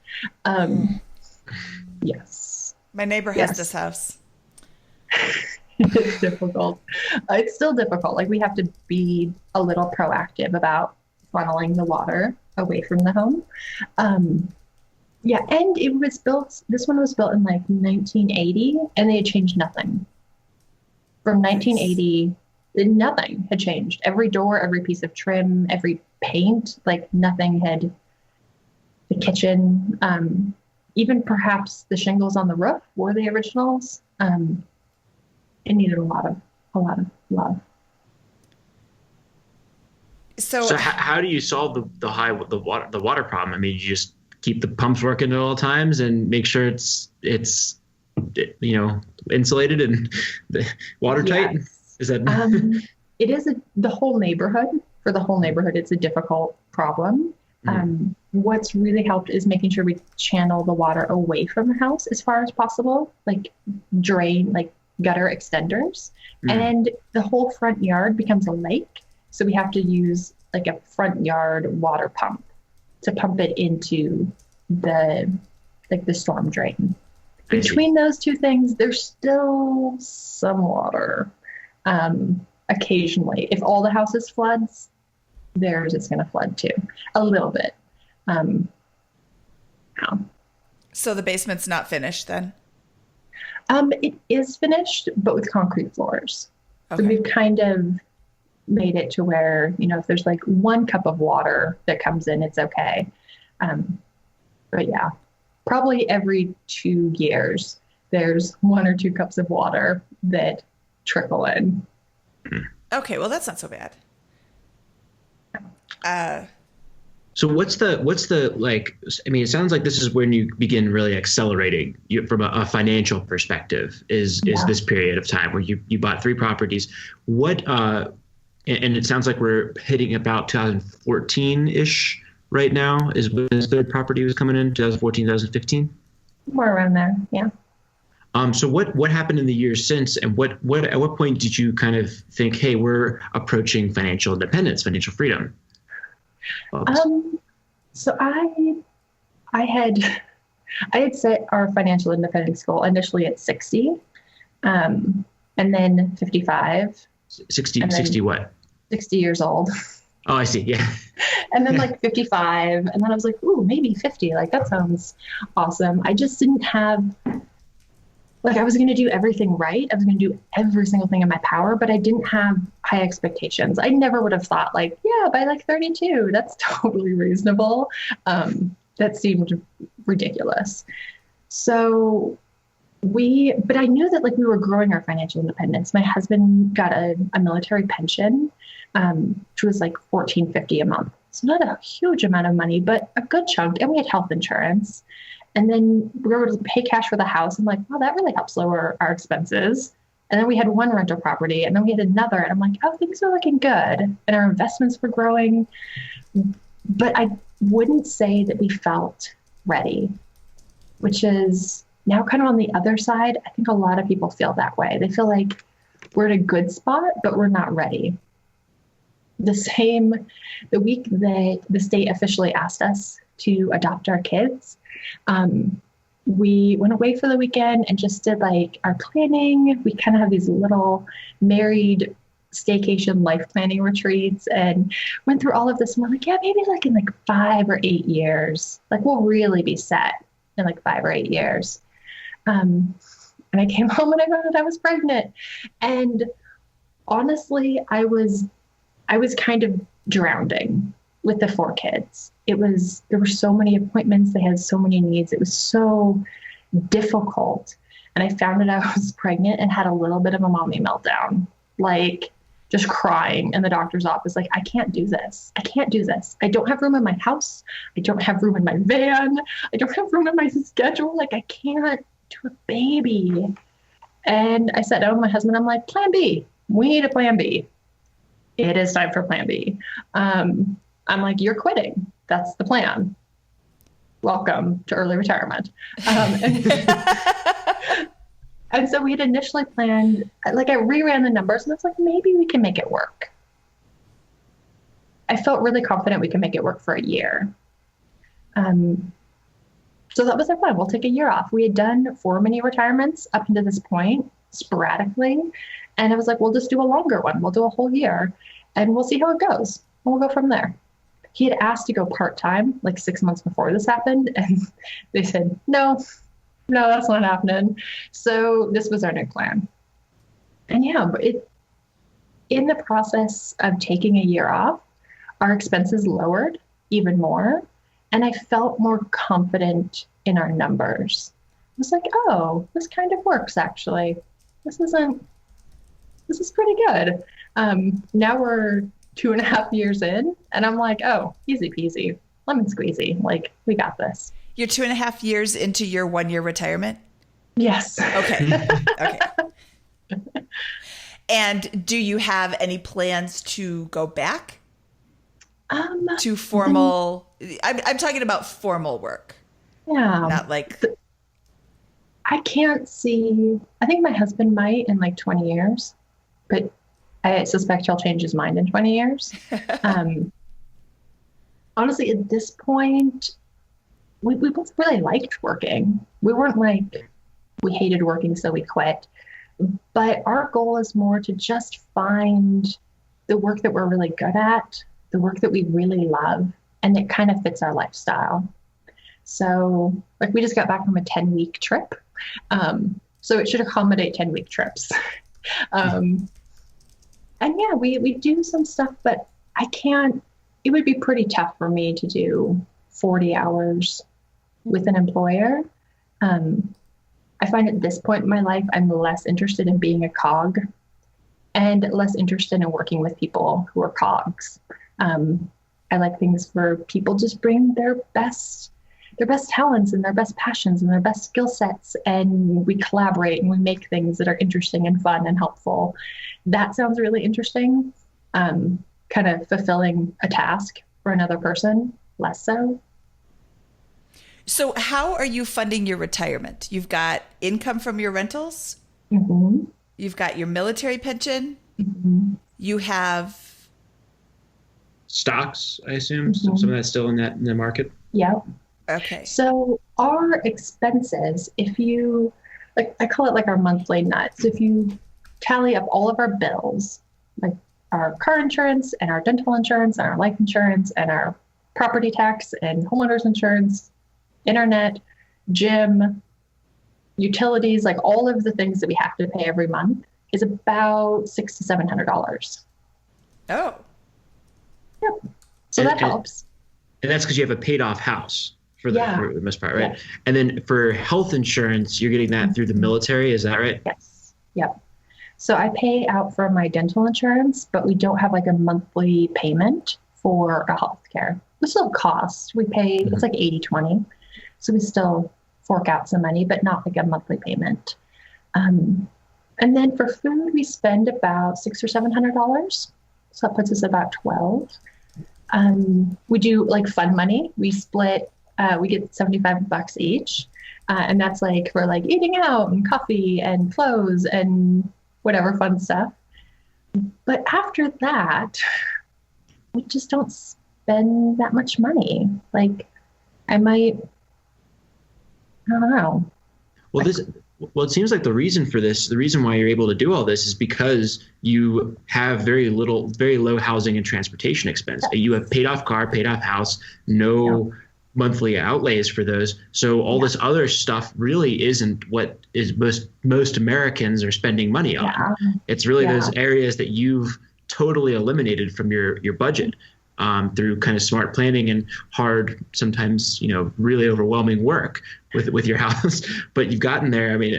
Yes. My neighbor has this house. It's difficult. It's still difficult. Like we have to be a little proactive about funneling the water away from the home. And it was built, this one was built in like 1980, and they had changed nothing. From 1980, nothing had changed. Every door, every piece of trim, every paint, like nothing had, the kitchen, even perhaps the shingles on the roof were the originals. It needed a lot of love. So how do you solve the water problem? I mean, you just keep the pumps working at all times and make sure it's insulated and watertight. Yes. Is that? It is the whole neighborhood. For the whole neighborhood, it's a difficult problem. What's really helped is making sure we channel the water away from the house as far as possible, like drain, like gutter extenders, and the whole front yard becomes a lake. So we have to use like a front yard water pump to pump it into the storm drain. Between those two things, there's still some water. Occasionally, if all the houses floods, theirs is going to flood too, a little bit. So the basement's not finished then? It is finished, but with concrete floors. Okay. So we've kind of made it to where, if there's like 1 cup of water that comes in, it's okay. But yeah, probably every 2 years, there's 1 or 2 cups of water that trickle in. Okay, well, that's not so bad. So what's the like? I mean, it sounds like this is when you begin really accelerating from a financial perspective. Is this period of time where you bought 3 properties? What and it sounds like we're hitting about 2014-ish right now. Is when this 3rd property was coming in 2014, 2015. More around there, yeah. So what happened in the years since, and what at what point did you kind of think, hey, we're approaching financial independence, financial freedom? So I had set our financial independence goal initially at 60, and then 55. 60 what? 60 years old. Oh, I see. Yeah. And then like 55, and then I was like, ooh, maybe 50. Like that sounds awesome. I just didn't have, like, I was going to do everything right. I was going to do every single thing in my power, but I didn't have high expectations. I never would have thought like, yeah, by like 32, that's totally reasonable. That seemed ridiculous. So but I knew that like we were growing our financial independence. My husband got a military pension, which was like $14.50 a month. So not a huge amount of money, but a good chunk. And we had health insurance. And then we were able to pay cash for the house. I'm like, well, that really helps lower our expenses. And then we had 1 rental property, and then we had another. And I'm like, oh, things are looking good. And our investments were growing. But I wouldn't say that we felt ready, which is now kind of on the other side. I think a lot of people feel that way. They feel like we're in a good spot, but we're not ready. The week that the state officially asked us to adopt our kids, we went away for the weekend and just did like our planning. We kind of have these little married staycation life planning retreats and went through all of this. And we're like, yeah, maybe like in like 5 or 8 years, like we'll really be set in like 5 or 8 years. And I came home and I found out I was pregnant. And honestly, I was kind of drowning with the 4 kids. There were so many appointments. They had so many needs. It was so difficult. And I found out I was pregnant and had a little bit of a mommy meltdown, like just crying in the doctor's office. Like, I can't do this. I can't do this. I don't have room in my house. I don't have room in my van. I don't have room in my schedule. Like, I can't do a baby. And I sat down with my husband. I'm like, plan B. We need a plan B. It is time for plan B. I'm like, you're quitting. That's the plan. Welcome to early retirement. And so we had initially planned, like I reran the numbers and I was like, maybe we can make it work. I felt really confident we can make it work for a year. So that was our plan. We'll take a year off. We had done 4 mini retirements up until this point, sporadically. And I was like, we'll just do a longer one. We'll do a whole year and we'll see how it goes. And we'll go from there. He had asked to go part-time like 6 months before this happened. And they said, no, that's not happening. So this was our new plan. And yeah, but in the process of taking a year off, our expenses lowered even more. And I felt more confident in our numbers. I was like, oh, this kind of works actually. This is pretty good. Now we're 2.5 years in and I'm like, oh, easy peasy, lemon squeezy. Like, we got this. You're 2.5 years into your 1-year retirement? Yes. Okay. Okay. And do you have any plans to go back to formal? I'm talking about formal work. Yeah. Not like. I can't see. I think my husband might in like 20 years, but I suspect he'll change his mind in 20 years. Honestly, at this point, we both really liked working. We weren't like, we hated working, so we quit. But our goal is more to just find the work that we're really good at, the work that we really love, and that kind of fits our lifestyle. So like we just got back from a 10-week trip. So it should accommodate 10-week trips. And yeah, we do some stuff, but it would be pretty tough for me to do 40 hours with an employer. I find at this point in my life, I'm less interested in being a cog and less interested in working with people who are cogs. I like things where people just bring their best talents and their best passions and their best skill sets, and we collaborate and we make things that are interesting and fun and helpful. That sounds really interesting. Kind of fulfilling a task for another person, less so. So how are you funding your retirement? You've got income from your rentals. Mm-hmm. You've got your military pension. Mm-hmm. You have stocks, I assume. Mm-hmm. Some of that's still in the market. Yep. Okay. So our expenses, if you, like, I call it like our monthly nuts. If you tally up all of our bills, like our car insurance and our dental insurance and our life insurance and our property tax and homeowners insurance, internet, gym, utilities, like all of the things that we have to pay every month is about $600 to $700. Oh. Yep. So that helps. And that's because you have a paid off house for the most part, right? Yeah. And then for health insurance, you're getting that through the military. Is that right? Yes. Yep. So I pay out for my dental insurance, but we don't have like a monthly payment for our health care. We still cost. We pay, it's like 80-20. So we still fork out some money, but not like a monthly payment. And then for food, we spend about $600 or $700. So that puts us about 12. We do like fun money. We split, we get $75 each. And that's like for like eating out and coffee and clothes and whatever fun stuff. But after that, we just don't spend that much money. Like I don't know. Well, it seems like the reason why you're able to do all this is because you have very low housing and transportation expense. You have paid off car, paid off house, no monthly outlays for those. So all this other stuff really isn't what is most Americans are spending money on. It's really those areas that you've totally eliminated from your budget. through kind of smart planning and hard, sometimes, really overwhelming work with your house. But you've gotten there. I mean,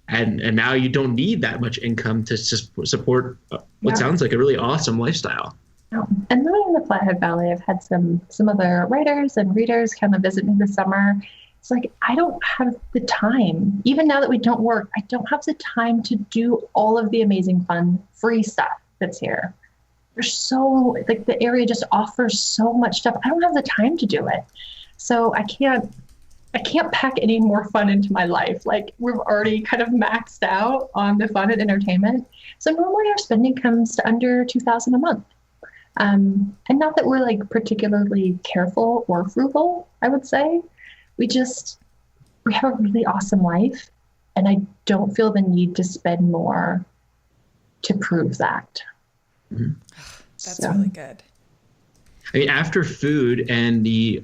and now you don't need that much income to support what sounds like a really awesome lifestyle. Yeah. And living in the Flathead Valley, I've had some other writers and readers come and visit me this summer. It's like, I don't have the time. Even now that we don't work, I don't have the time to do all of the amazing, fun, free stuff that's here. There's the area just offers so much stuff. I don't have the time to do it. So I can't pack any more fun into my life. Like, we've already kind of maxed out on the fun and entertainment. So normally our spending comes to under $2,000 a month. And not that we're like particularly careful or frugal, I would say. We have a really awesome life, and I don't feel the need to spend more to prove that. Mm-hmm. That's really good. I mean, after food and the,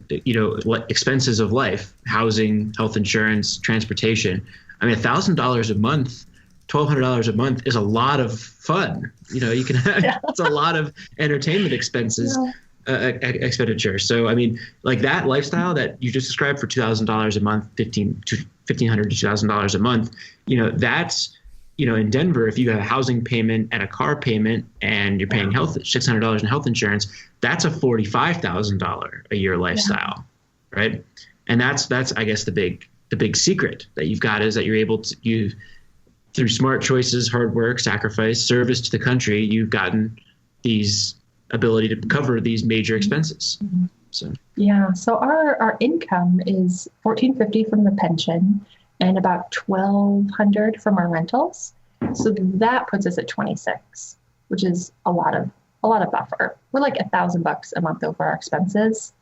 expenses of life, housing, health insurance, transportation, I mean, $1,000 a month, $1,200 a month is a lot of fun. You can have, it's a lot of entertainment expenses. Yeah. Expenditure. So, I mean, like that lifestyle that you just described for $2,000 a month, $1,500 to $2,000 a month, that's, in Denver, if you have a housing payment and a car payment and you're paying $600 in health insurance, that's a $45,000 a year lifestyle, right? And that's I guess the big secret that you've got is that you're able to, through smart choices, hard work, sacrifice, service to the country, you've gotten these ability to cover these major expenses. Mm-hmm. So our income is $1,450 from the pension and about $1,200 from our rentals. So that puts us at 26, which is a lot of buffer. We're like $1,000 a month over our expenses.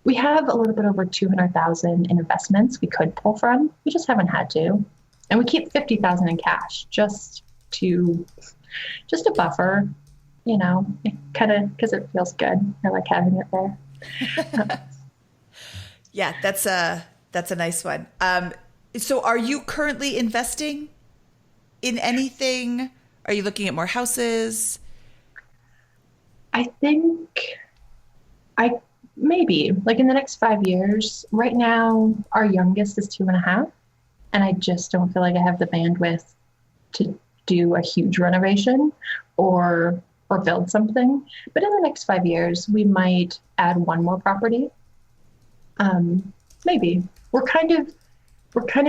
We have a little bit over 200,000 in investments we could pull from. We just haven't had to, and we keep 50,000 in cash just a buffer. It kind of, because it feels good. I like having it there. Yeah, that's a nice one. So are you currently investing in anything? Are you looking at more houses? I think maybe like in the next 5 years. Right now, our youngest is 2.5, and I just don't feel like I have the bandwidth to do a huge renovation or build something. But in the next 5 years, we might add one more property. Maybe. We're kind of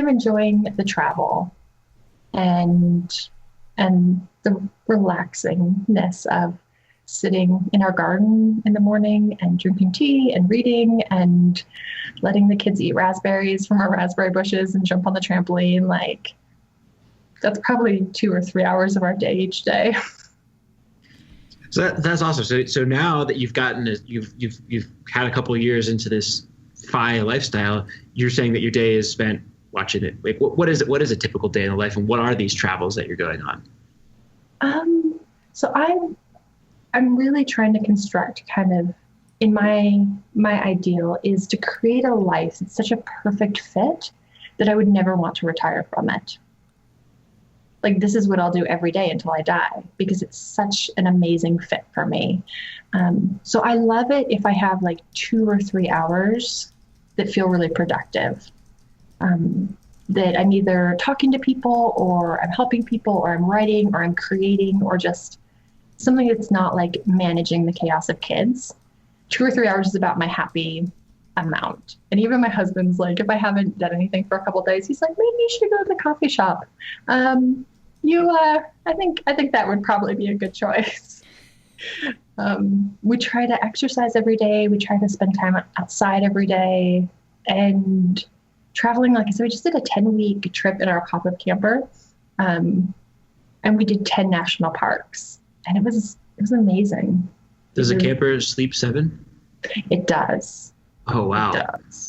enjoying the travel and the relaxingness of sitting in our garden in the morning and drinking tea and reading and letting the kids eat raspberries from our raspberry bushes and jump on the trampoline. Like, that's probably 2 or 3 hours of our day each day. So that's awesome. So now that you've gotten you've had a couple of years into this FI lifestyle, you're saying that your day is spent watching it. Like, what is it? What is a typical day in the life, and what are these travels that you're going on? So I'm really trying to construct kind of, in my ideal is to create a life that's such a perfect fit that I would never want to retire from it. Like, this is what I'll do every day until I die because it's such an amazing fit for me. So I love it if I have like 2 or 3 hours that feel really productive, that I'm either talking to people or I'm helping people or I'm writing or I'm creating or just something that's not like managing the chaos of kids. 2 or 3 hours is about my happy amount. And even my husband's like, if I haven't done anything for a couple of days, he's like, maybe you should go to the coffee shop. I think that would probably be a good choice. We try to exercise every day. We try to spend time outside every day, and traveling. Like I said, we just did a 10-week trip in our pop-up camper. And we did 10 national parks, and it was amazing. Does a camper sleep 7? It does. Oh, wow. It does.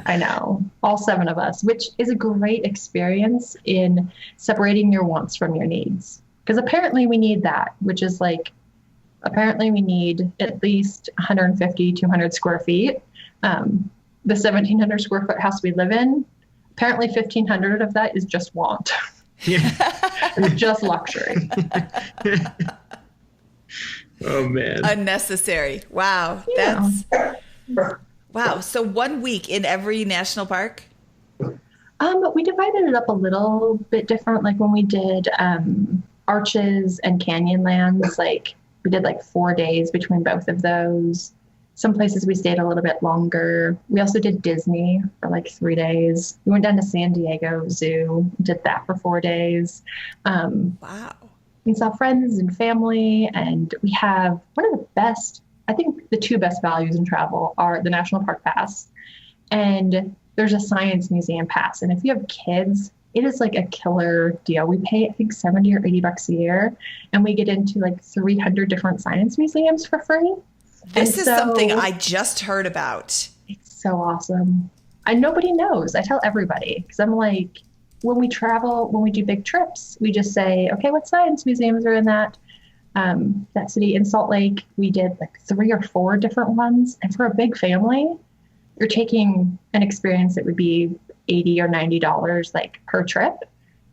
I know. All 7 of us, which is a great experience in separating your wants from your needs. Because apparently we need that, which is like, apparently we need at least 150, 200 square feet. The 1,700 square foot house we live in, apparently 1,500 of that is just want. Yeah. It's just luxury. Oh man. Unnecessary. Wow. Yeah. Wow. So 1 week in every national park? We divided it up a little bit different. Like when we did Arches and Canyonlands, like we did like 4 days between both of those. Some places we stayed a little bit longer. We also did Disney for like 3 days. We went down to San Diego Zoo, did that for 4 days. Wow. We saw friends and family, and we have one of the best, I think the two best values in travel are the National Park Pass, and there's a Science Museum Pass. And if you have kids, it is like a killer deal. We pay, I think, $70 or $80 a year, and we get into like 300 different science museums for free. This is something I just heard about. It's so awesome. And nobody knows. I tell everybody because I'm like, when we travel, when we do big trips, we just say, okay, what science museums are in that city? In Salt Lake, we did like 3 or 4 different ones. And for a big family, you're taking an experience that would be $80 or $90 like per trip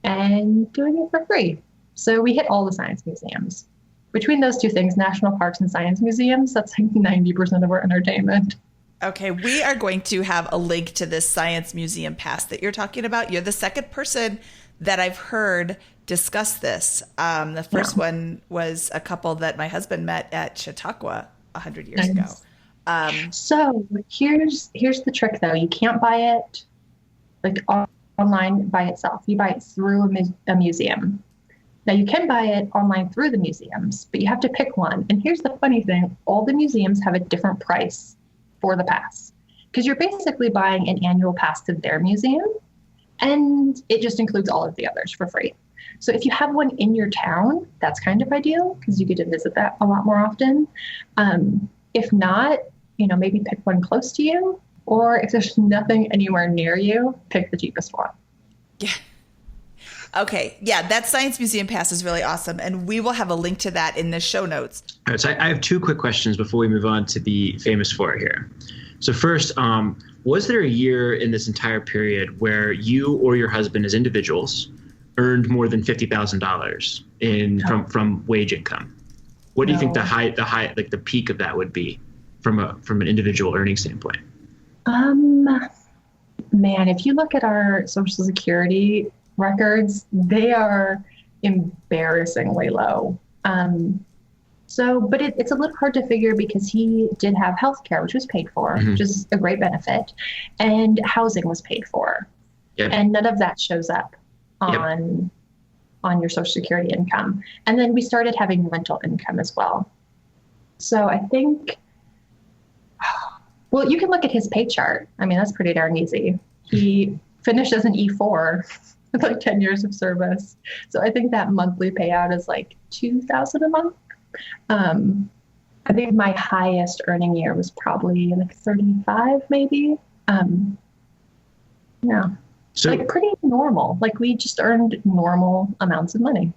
and doing it for free. So we hit all the science museums. Between those two things, national parks and science museums, that's like 90% of our entertainment. Okay, we are going to have a link to this Science Museum Pass that you're talking about. You're the second person that I've heard discuss this. The first one was a couple that my husband met at Chautauqua 100 years ago. So here's the trick, though. You can't buy it like online by itself. You buy it through a museum. Now, you can buy it online through the museums, but you have to pick one. And here's the funny thing. All the museums have a different price for the pass because you're basically buying an annual pass to their museum, and it just includes all of the others for free. So if you have one in your town, that's kind of ideal because you get to visit that a lot more often. If not, maybe pick one close to you, or if there's nothing anywhere near you, pick the cheapest one. Yeah. Okay. Yeah, that Science Museum Pass is really awesome. And we will have a link to that in the show notes. All right, so I have 2 quick questions before we move on to the famous 4 here. So first, was there a year in this entire period where you or your husband as individuals earned more than $50,000 from wage income? What do you think the high, like the peak of that would be from an individual earning standpoint? Man, if you look at our Social Security records, they are embarrassingly low. But it's a little hard to figure because he did have health care, which was paid for, which is a great benefit, and housing was paid for. Yep. And none of that shows up on your Social Security income. And then we started having rental income as well. So I think, well, you can look at his pay chart. I mean, that's pretty darn easy. He finished as an E4 with like 10 years of service. So I think that monthly payout is like $2,000 a month. I think my highest earning year was probably like 35, maybe. So like pretty normal. Like we just earned normal amounts of money.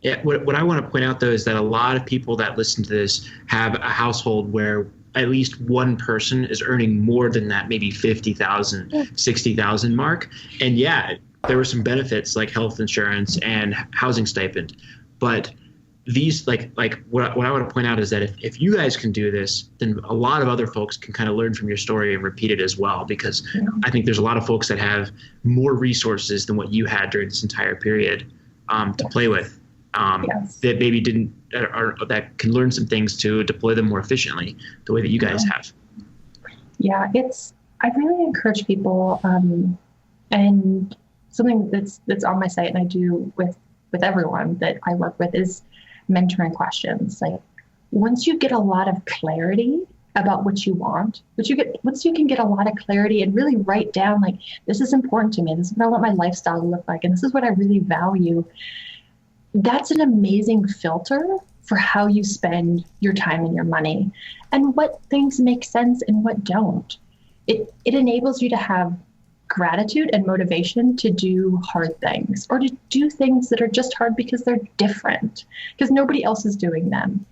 Yeah. What I want to point out though is that a lot of people that listen to this have a household where at least one person is earning more than that, maybe 50,000, 60,000 mark. And yeah, there were some benefits like health insurance and housing stipend, but these what I want to point out is that if you guys can do this, then a lot of other folks can kind of learn from your story and repeat it as well, because I think there's a lot of folks that have more resources than what you had during this entire period to play with, that maybe didn't, or that can learn some things to deploy them more efficiently the way that you guys have. Yeah, I really encourage people, and something that's on my site and I do with everyone that I work with is mentoring questions. Like once you get a lot of clarity about what you want, once you can get a lot of clarity and really write down like, this is important to me, this is what I want my lifestyle to look like, and this is what I really value, that's an amazing filter for how you spend your time and your money and what things make sense and what don't. It enables you to have gratitude and motivation to do hard things or to do things that are just hard because they're different, because nobody else is doing them.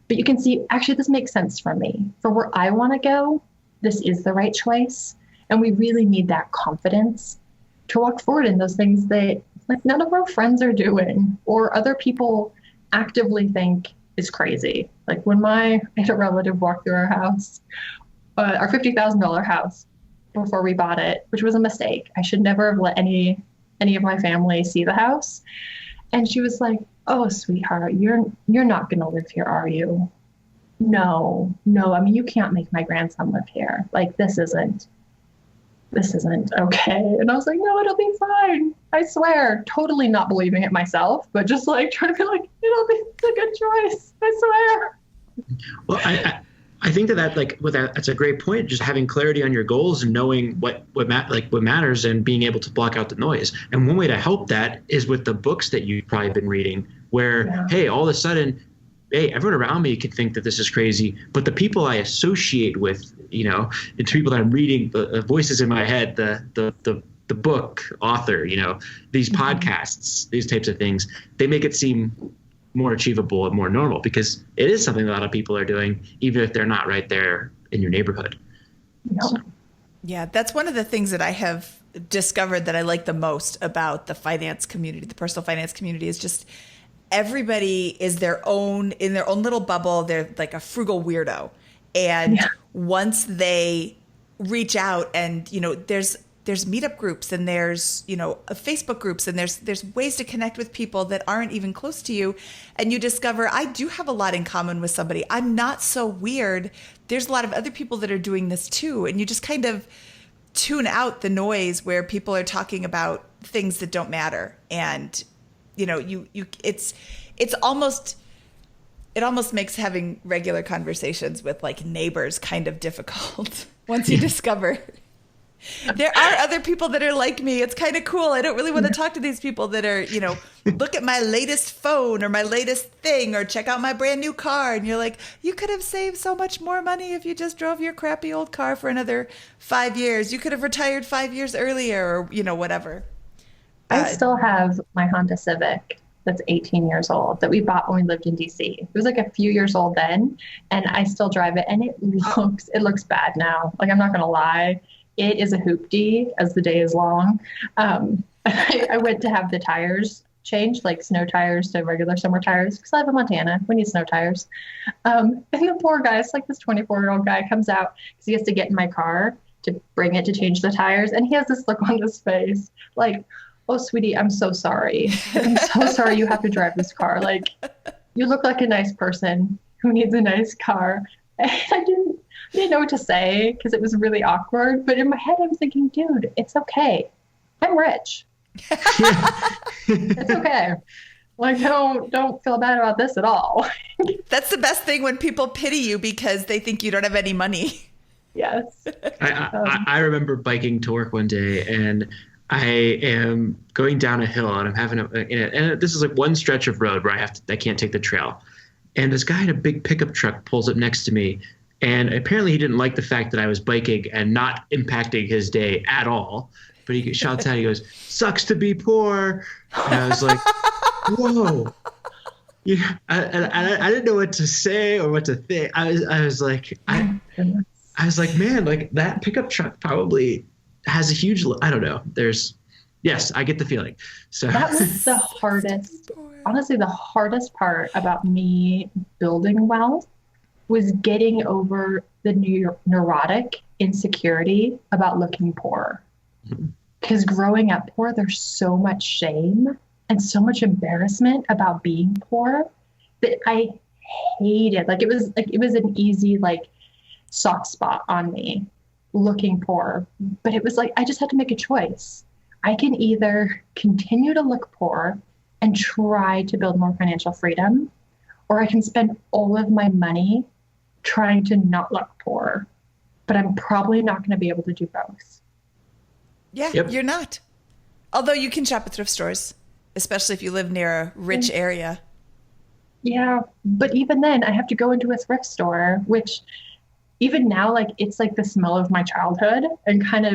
But you can see, actually, this makes sense for me. For where I want to go, this is the right choice. And we really need that confidence to walk forward in those things that like none of our friends are doing or other people actively think is crazy. Like when I had a relative walk through our house, our $50,000 house, before we bought it, which was a mistake. I should never have let any of my family see the house. And she was like, "Oh, sweetheart, you're not going to live here, are you?" No. I mean, you can't make my grandson live here. Like, this isn't okay. And I was like, "No, it'll be fine. I swear." Totally not believing it myself, but just like trying to be like, it's a good choice. I swear. Well, I think that like that's a great point. Just having clarity on your goals and knowing what matters and being able to block out the noise. And one way to help that is with the books that you've probably been reading, where hey, all of a sudden, hey, everyone around me can think that this is crazy, but the people I associate with, the people that I'm reading, the voices in my head, the book author, these podcasts, these types of things, they make it seem more achievable and more normal, because it is something a lot of people are doing, even if they're not right there in your neighborhood. So. Yeah, that's one of the things that I have discovered that I like the most about the finance community, the personal finance community, is just everybody is in their own little bubble. They're like a frugal weirdo. And once they reach out and, there's meetup groups and there's, Facebook groups, and there's ways to connect with people that aren't even close to you. And you discover, I do have a lot in common with somebody. I'm not so weird. There's a lot of other people that are doing this too. And you just kind of tune out the noise where people are talking about things that don't matter. And, it almost makes having regular conversations with like neighbors kind of difficult once you discover there are other people that are like me. It's kind of cool. I don't really want to talk to these people that are, look at my latest phone or my latest thing or check out my brand new car. And you're like, you could have saved so much more money if you just drove your crappy old car for another 5 years. You could have retired 5 years earlier or, whatever. I still have my Honda Civic that's 18 years old that we bought when we lived in DC. It was like a few years old then, and I still drive it, and it looks bad now. Like, I'm not going to lie. It is a hoopty as the day is long. I went to have the tires changed, like snow tires to regular summer tires, because I live in Montana. We need snow tires. And the poor guy, it's like this 24-year-old guy comes out because he has to get in my car to bring it to change the tires. And he has this look on his face like, "Oh, sweetie, I'm so sorry. I'm so sorry you have to drive this car. Like, you look like a nice person who needs a nice car." And I didn't know what to say because it was really awkward. But in my head, I was thinking, dude, it's okay. I'm rich. It's okay. Like, don't feel bad about this at all. That's the best thing, when people pity you because they think you don't have any money. Yes. I remember biking to work one day, and I am going down a hill, and I'm having and this is like one stretch of road where I can't take the trail. And this guy in a big pickup truck pulls up next to me. And apparently he didn't like the fact that I was biking and not impacting his day at all. But he shouts out, he goes, "Sucks to be poor." And I was like, whoa. Yeah, I didn't know what to say or what to think. I was like, man, like that pickup truck probably has a huge, I don't know. Yes, I get the feeling. So that was the hardest, honestly, the hardest part about me building wealth was getting over the neurotic insecurity about looking poor. Because growing up poor, there's so much shame and so much embarrassment about being poor that I hated. Like, it was an easy, like, soft spot on me, looking poor. But it was like, I just had to make a choice. I can either continue to look poor and try to build more financial freedom, or I can spend all of my money trying to not look poor. But I'm probably not going to be able to do both. Yeah, yep. You're not. Although you can shop at thrift stores, especially if you live near a rich area. Yeah, but even then, I have to go into a thrift store, which even now, like, it's like the smell of my childhood, and it kind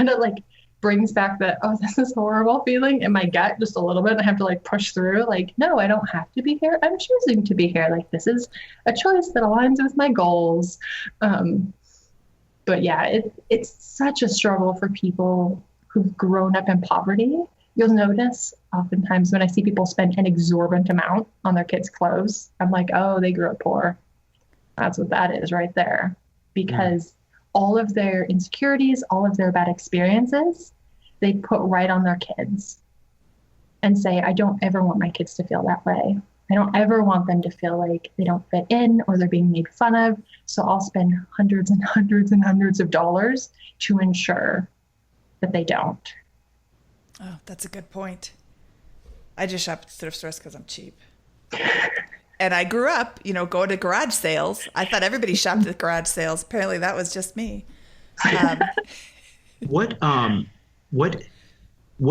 of like brings back that, oh, this is a horrible feeling in my gut just a little bit. I have to like push through, like, no, I don't have to be here. I'm choosing to be here. Like, this is a choice that aligns with my goals. But yeah, it's such a struggle for people who've grown up in poverty You'll notice oftentimes when I see people spend an exorbitant amount on their kids' clothes, I'm like, oh, they grew up poor. That's what that is right there. Because all of their insecurities, all of their bad experiences, they put right on their kids and say, I don't ever want my kids to feel that way. I don't ever want them to feel like they don't fit in or they're being made fun of. So I'll spend hundreds and hundreds and hundreds of dollars to ensure that they don't. Oh, that's a good point. I just shop at thrift stores because I'm cheap. And I grew up, going to garage sales. I thought everybody shopped at garage sales. Apparently that was just me. What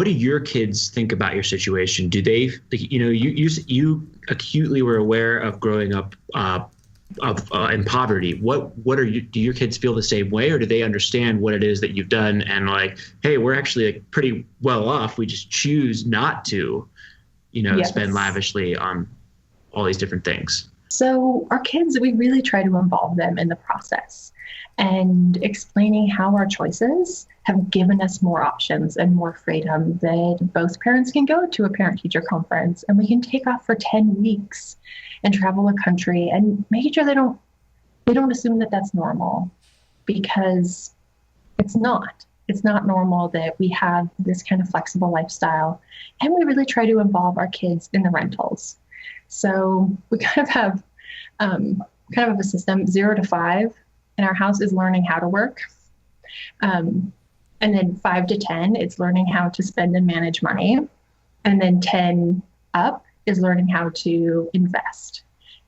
do your kids think about your situation? Do they, you acutely were aware of growing up in poverty. Do your kids feel the same way, or do they understand what it is that you've done and like, hey, we're actually like pretty well off. We just choose not to, Yes. spend lavishly on all these different things. So our kids, we really try to involve them in the process and explaining how our choices have given us more options and more freedom, that both parents can go to a parent-teacher conference and we can take off for 10 weeks and travel the country, and making sure they don't assume that that's normal, because it's not. It's not normal that we have this kind of flexible lifestyle. And we really try to involve our kids in the rentals. So we kind of have a system, 0 to 5 in our house is learning how to work. And then 5 to 10, it's learning how to spend and manage money. And then 10 up is learning how to invest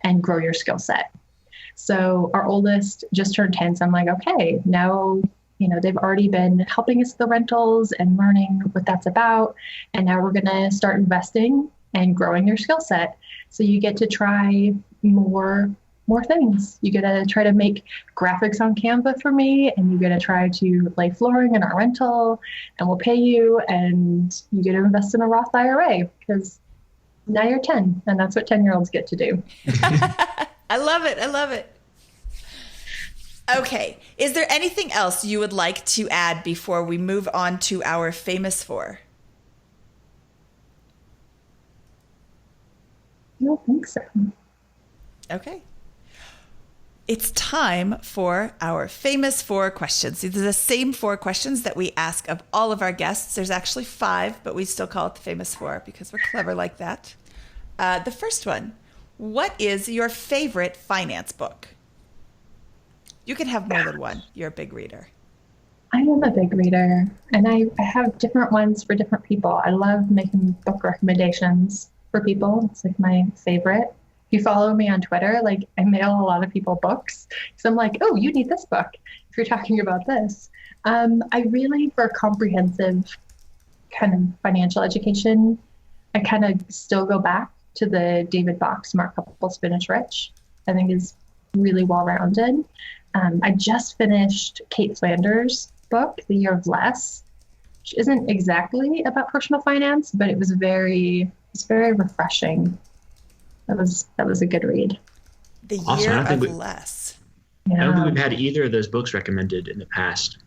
and grow your skill set. So our oldest just turned 10. So I'm like, okay, now, they've already been helping us with the rentals and learning what that's about. And now we're going to start investing and growing your skill set. So you get to try more things. You get to try to make graphics on Canva for me, and you get to try to lay flooring in our rental, and we'll pay you, and you get to invest in a Roth IRA because now you're 10, and that's what 10-year-olds get to do. I love it. I love it. Okay. Is there anything else you would like to add before we move on to our famous four? I don't think so. Okay. It's time for our famous four questions. These are the same four questions that we ask of all of our guests. There's actually 5, but we still call it the famous four because we're clever like that. The first one, what is your favorite finance book? You can have more than one. You're a big reader. I am a big reader, and I have different ones for different people. I love making book recommendations for people. It's like my favorite. If you follow me on Twitter, like I mail a lot of people books. So I'm like, oh, you need this book if you're talking about this. I really, for comprehensive kind of financial education, I kind of still go back to the David Bach Smart Couple Finish Rich. I think is really well-rounded. I just finished Kate Flanders' book, The Year of Less, which isn't exactly about personal finance, but it's very refreshing. That was a good read. The Awesome. Year of Less. I don't think we've had either of those books recommended in the past.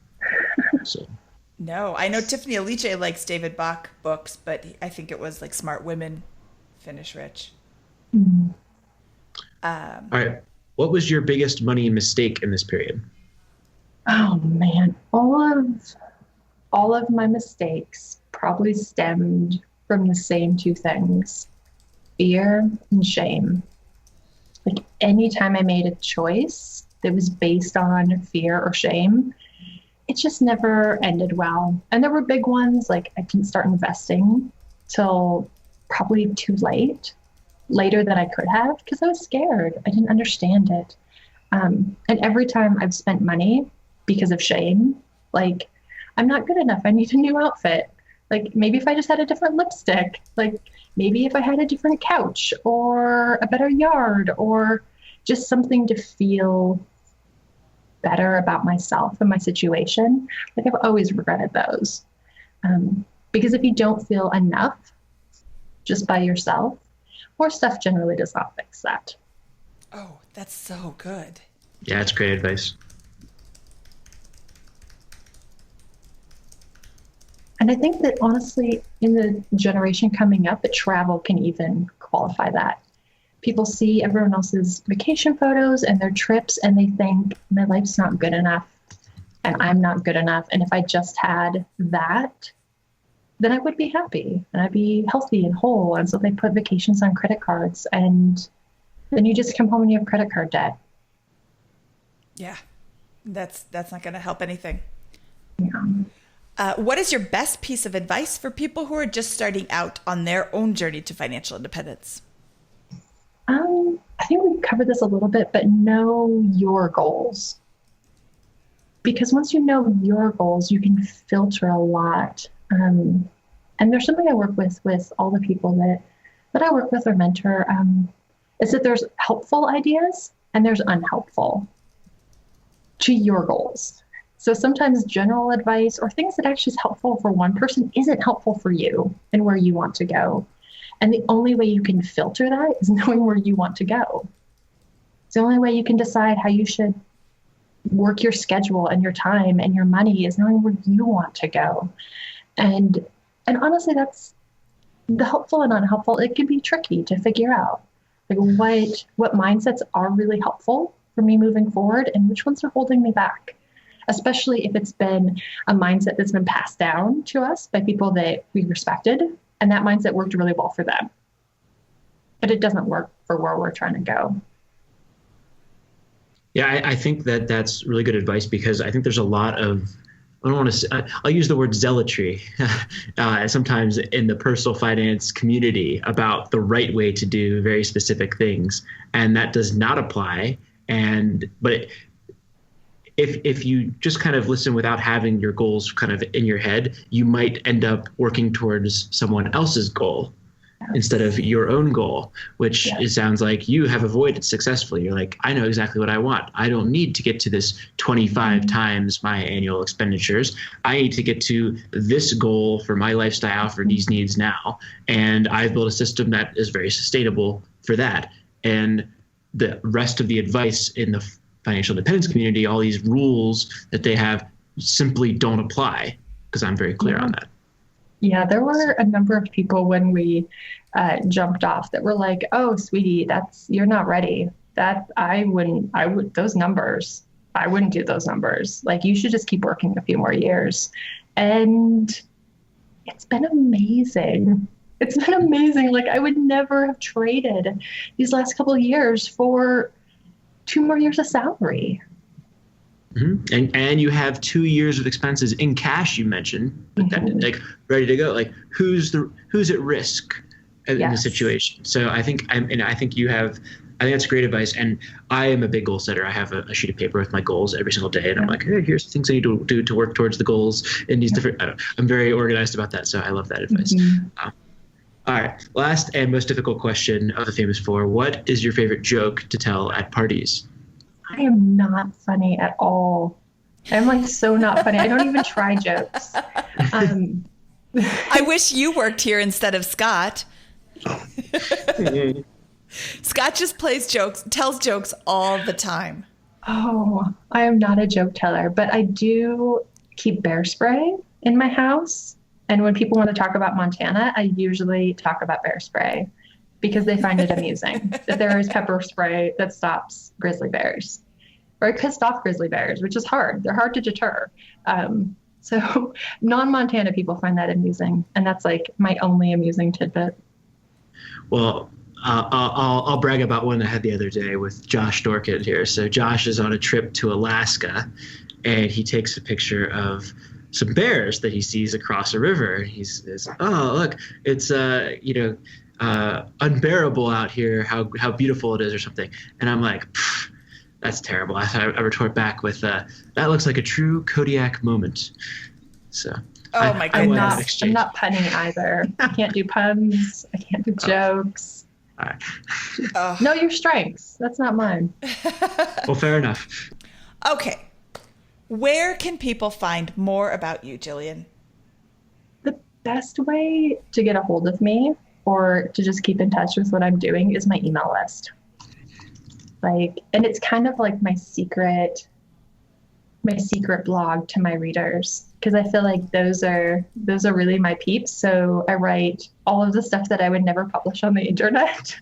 So. No, I know Tiffany Aliche likes David Bach books, but I think it was like Smart Women Finish Rich. Mm-hmm. All right. What was your biggest money mistake in this period? Oh man, all of my mistakes probably stemmed from the same 2 things: fear and shame. Like anytime I made a choice that was based on fear or shame, it just never ended well. And there were big ones, like I didn't start investing till probably too late, later than I could have, because I was scared. I didn't understand it. And every time I've spent money because of shame, like I'm not good enough. I need a new outfit. Like maybe if I just had a different lipstick, like maybe if I had a different couch or a better yard or just something to feel better about myself and my situation. Like I've always regretted those. Because if you don't feel enough just by yourself, more stuff generally does not fix that. Oh, that's so good. Yeah, it's great advice. And I think that honestly, in the generation coming up, that travel can even qualify that. People see everyone else's vacation photos and their trips, and they think, my life's not good enough, and I'm not good enough. And if I just had that, then I would be happy, and I'd be healthy and whole. And so they put vacations on credit cards, and then you just come home and you have credit card debt. Yeah, that's not going to help anything. Yeah. What is your best piece of advice for people who are just starting out on their own journey to financial independence? I think we've covered this a little bit, but know your goals. Because once you know your goals, you can filter a lot. And there's something I work with all the people that I work with or mentor, is that there's helpful ideas and there's unhelpful to your goals. So sometimes general advice or things that actually is helpful for one person isn't helpful for you and where you want to go. And the only way you can filter that is knowing where you want to go. It's the only way you can decide how you should work your schedule and your time and your money is knowing where you want to go. And honestly, that's the helpful and unhelpful. It can be tricky to figure out like what mindsets are really helpful for me moving forward and which ones are holding me back, especially if it's been a mindset that's been passed down to us by people that we respected. And that mindset worked really well for them, but it doesn't work for where we're trying to go. Yeah, I think that's really good advice, because I think there's a lot of, I don't want to say, I'll use the word zealotry sometimes in the personal finance community about the right way to do very specific things. And that does not apply. But if you just kind of listen without having your goals kind of in your head, you might end up working towards someone else's goal instead of your own goal, which it sounds like you have avoided successfully. You're like, I know exactly what I want. I don't need to get to this 25 times my annual expenditures. I need to get to this goal for my lifestyle, for these needs now. And I've built a system that is very sustainable for that. And the rest of the advice in the financial independence community, all these rules that they have simply don't apply, because I'm very clear on that. Yeah, there were a number of people when we jumped off that were like, "Oh, sweetie, you're not ready. I wouldn't do those numbers. Like, you should just keep working a few more years." And it's been amazing. It's been amazing. Like, I would never have traded these last couple of years for 2 more years of salary. Mm-hmm. And you have 2 years of expenses in cash, you mentioned, like ready to go. Like, who's at risk in the situation? So I think that's great advice. And I am a big goal setter. I have a sheet of paper with my goals every single day, and I'm like, hey, here's the things I need to do to work towards the goals in these different. I'm very organized about that, so I love that advice. Mm-hmm. All right, last and most difficult question of the famous four: what is your favorite joke to tell at parties? I am not funny at all. I'm like so not funny. I don't even try jokes. I wish you worked here instead of Scott. Scott just tells jokes all the time. Oh, I am not a joke teller, but I do keep bear spray in my house. And when people want to talk about Montana, I usually talk about bear spray because they find it amusing that there is pepper spray that stops grizzly bears, or it pissed off grizzly bears, which is hard. They're hard to deter. So non-Montana people find that amusing. And that's like my only amusing tidbit. Well, I'll brag about one I had the other day with Josh Dorkin here. So Josh is on a trip to Alaska, and he takes a picture of some bears that he sees across a river. He says, "Oh, look, it's unbearable out here. How beautiful it is," or something. And I'm like, that's terrible. I retort back with, "That looks like a true Kodiak moment." So. Oh my goodness! I'm not punning either. I can't do puns. I can't do jokes. All right. Know your strengths. That's not mine. Well, fair enough. Okay. Where can people find more about you, Jillian? The best way to get a hold of me or to just keep in touch with what I'm doing is my email list. And it's kind of like my secret blog to my readers. because I feel like those are really my peeps. So I write all of the stuff that I would never publish on the internet.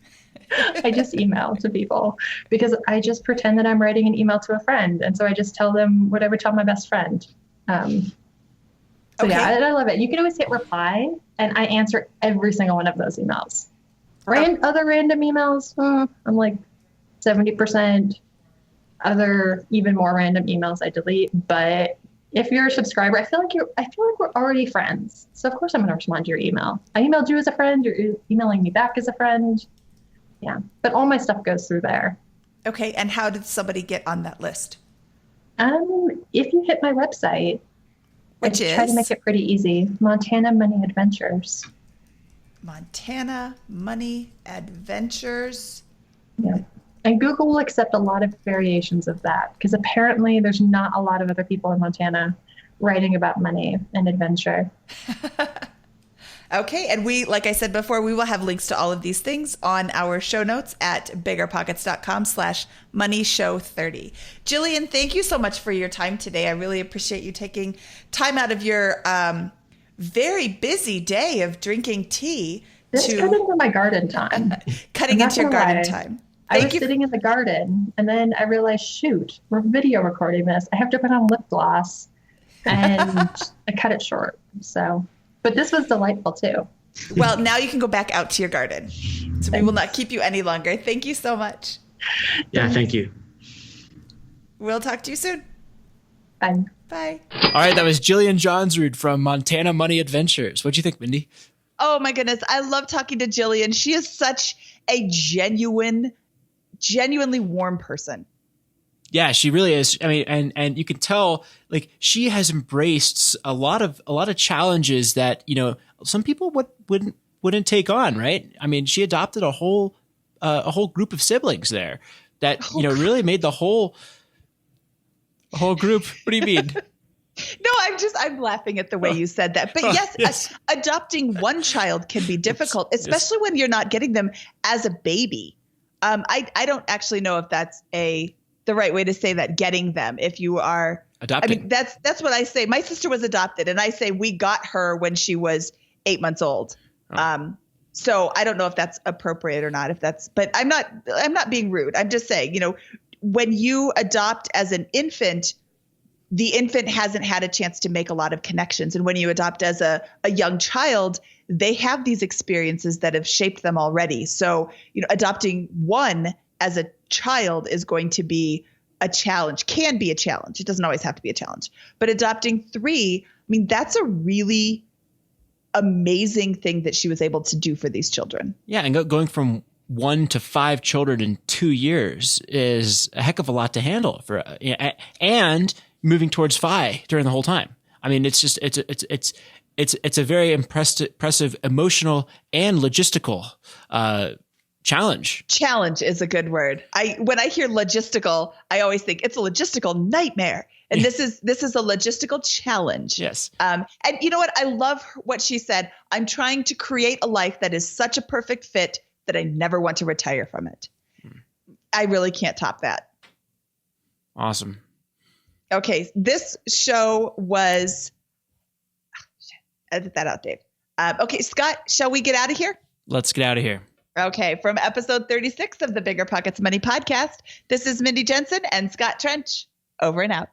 I just email to people because I just pretend that I'm writing an email to a friend. And so I just tell them what I would tell my best friend. Yeah, I love it. You can always hit reply, and I answer every single one of those emails. Other random emails, I'm like 70%. Other even more random emails I delete. But if you're a subscriber, I feel like we're already friends. So of course I'm going to respond to your email. I emailed you as a friend. You're emailing me back as a friend. Yeah, but all my stuff goes through there. Okay, and how did somebody get on that list? If you hit my website. Which is? Try to make it pretty easy. Montana Money Adventures. Montana Money Adventures. Yeah. And Google will accept a lot of variations of that because apparently there's not a lot of other people in Montana writing about money and adventure. Okay. And like I said before, we will have links to all of these things on our show notes at biggerpockets.com/moneyshow30. Jillian, thank you so much for your time today. I really appreciate you taking time out of your very busy day of drinking tea. This cut into my garden time. Cutting into your garden time. I was sitting in the garden and then I realized, shoot, we're video recording this. I have to put on lip gloss and I cut it short. But this was delightful too. Well, now you can go back out to your garden. So we will not keep you any longer. Thank you so much. Yeah, thank you. We'll talk to you soon. Bye. Bye. All right, that was Jillian Johnsrud from Montana Money Adventures. What'd you think, Mindy? Oh my goodness. I love talking to Jillian. She is such a genuinely warm person. Yeah, she really is. I mean, and you can tell, like, she has embraced a lot of challenges that, you know, some people wouldn't take on, right? I mean, she adopted a whole group of siblings there that, you know, really made the whole group. What do you mean? No, I'm laughing at the way you said that. But yes, adopting one child can be difficult, especially when you're not getting them as a baby. I don't actually know if that's the right way to say that, getting them. If you are adopting. I mean, that's what I say. My sister was adopted and I say we got her when she was 8 months old. Oh. So I don't know if that's appropriate or not, but I'm not being rude. I'm just saying, you know, when you adopt as an infant, the infant hasn't had a chance to make a lot of connections. And when you adopt as a young child, they have these experiences that have shaped them already. So, you know, adopting one as a child is going to be a challenge, can be a challenge. It doesn't always have to be a challenge. But adopting three, I mean, that's a really amazing thing that she was able to do for these children. Yeah, and going from 1 to 5 children in 2 years is a heck of a lot to handle and moving towards FI during the whole time. I mean, it's a very impressive emotional and logistical challenge. Challenge is a good word. When I hear logistical, I always think it's a logistical nightmare. And this is a logistical challenge. Yes. And you know what? I love what she said. I'm trying to create a life that is such a perfect fit that I never want to retire from it. I really can't top that. Awesome. Okay. This show was, edit that out, Dave. Okay, Scott, shall we get out of here? Let's get out of here. Okay, from episode 36 of the BiggerPockets Money Podcast, this is Mindy Jensen and Scott Trench. Over and out.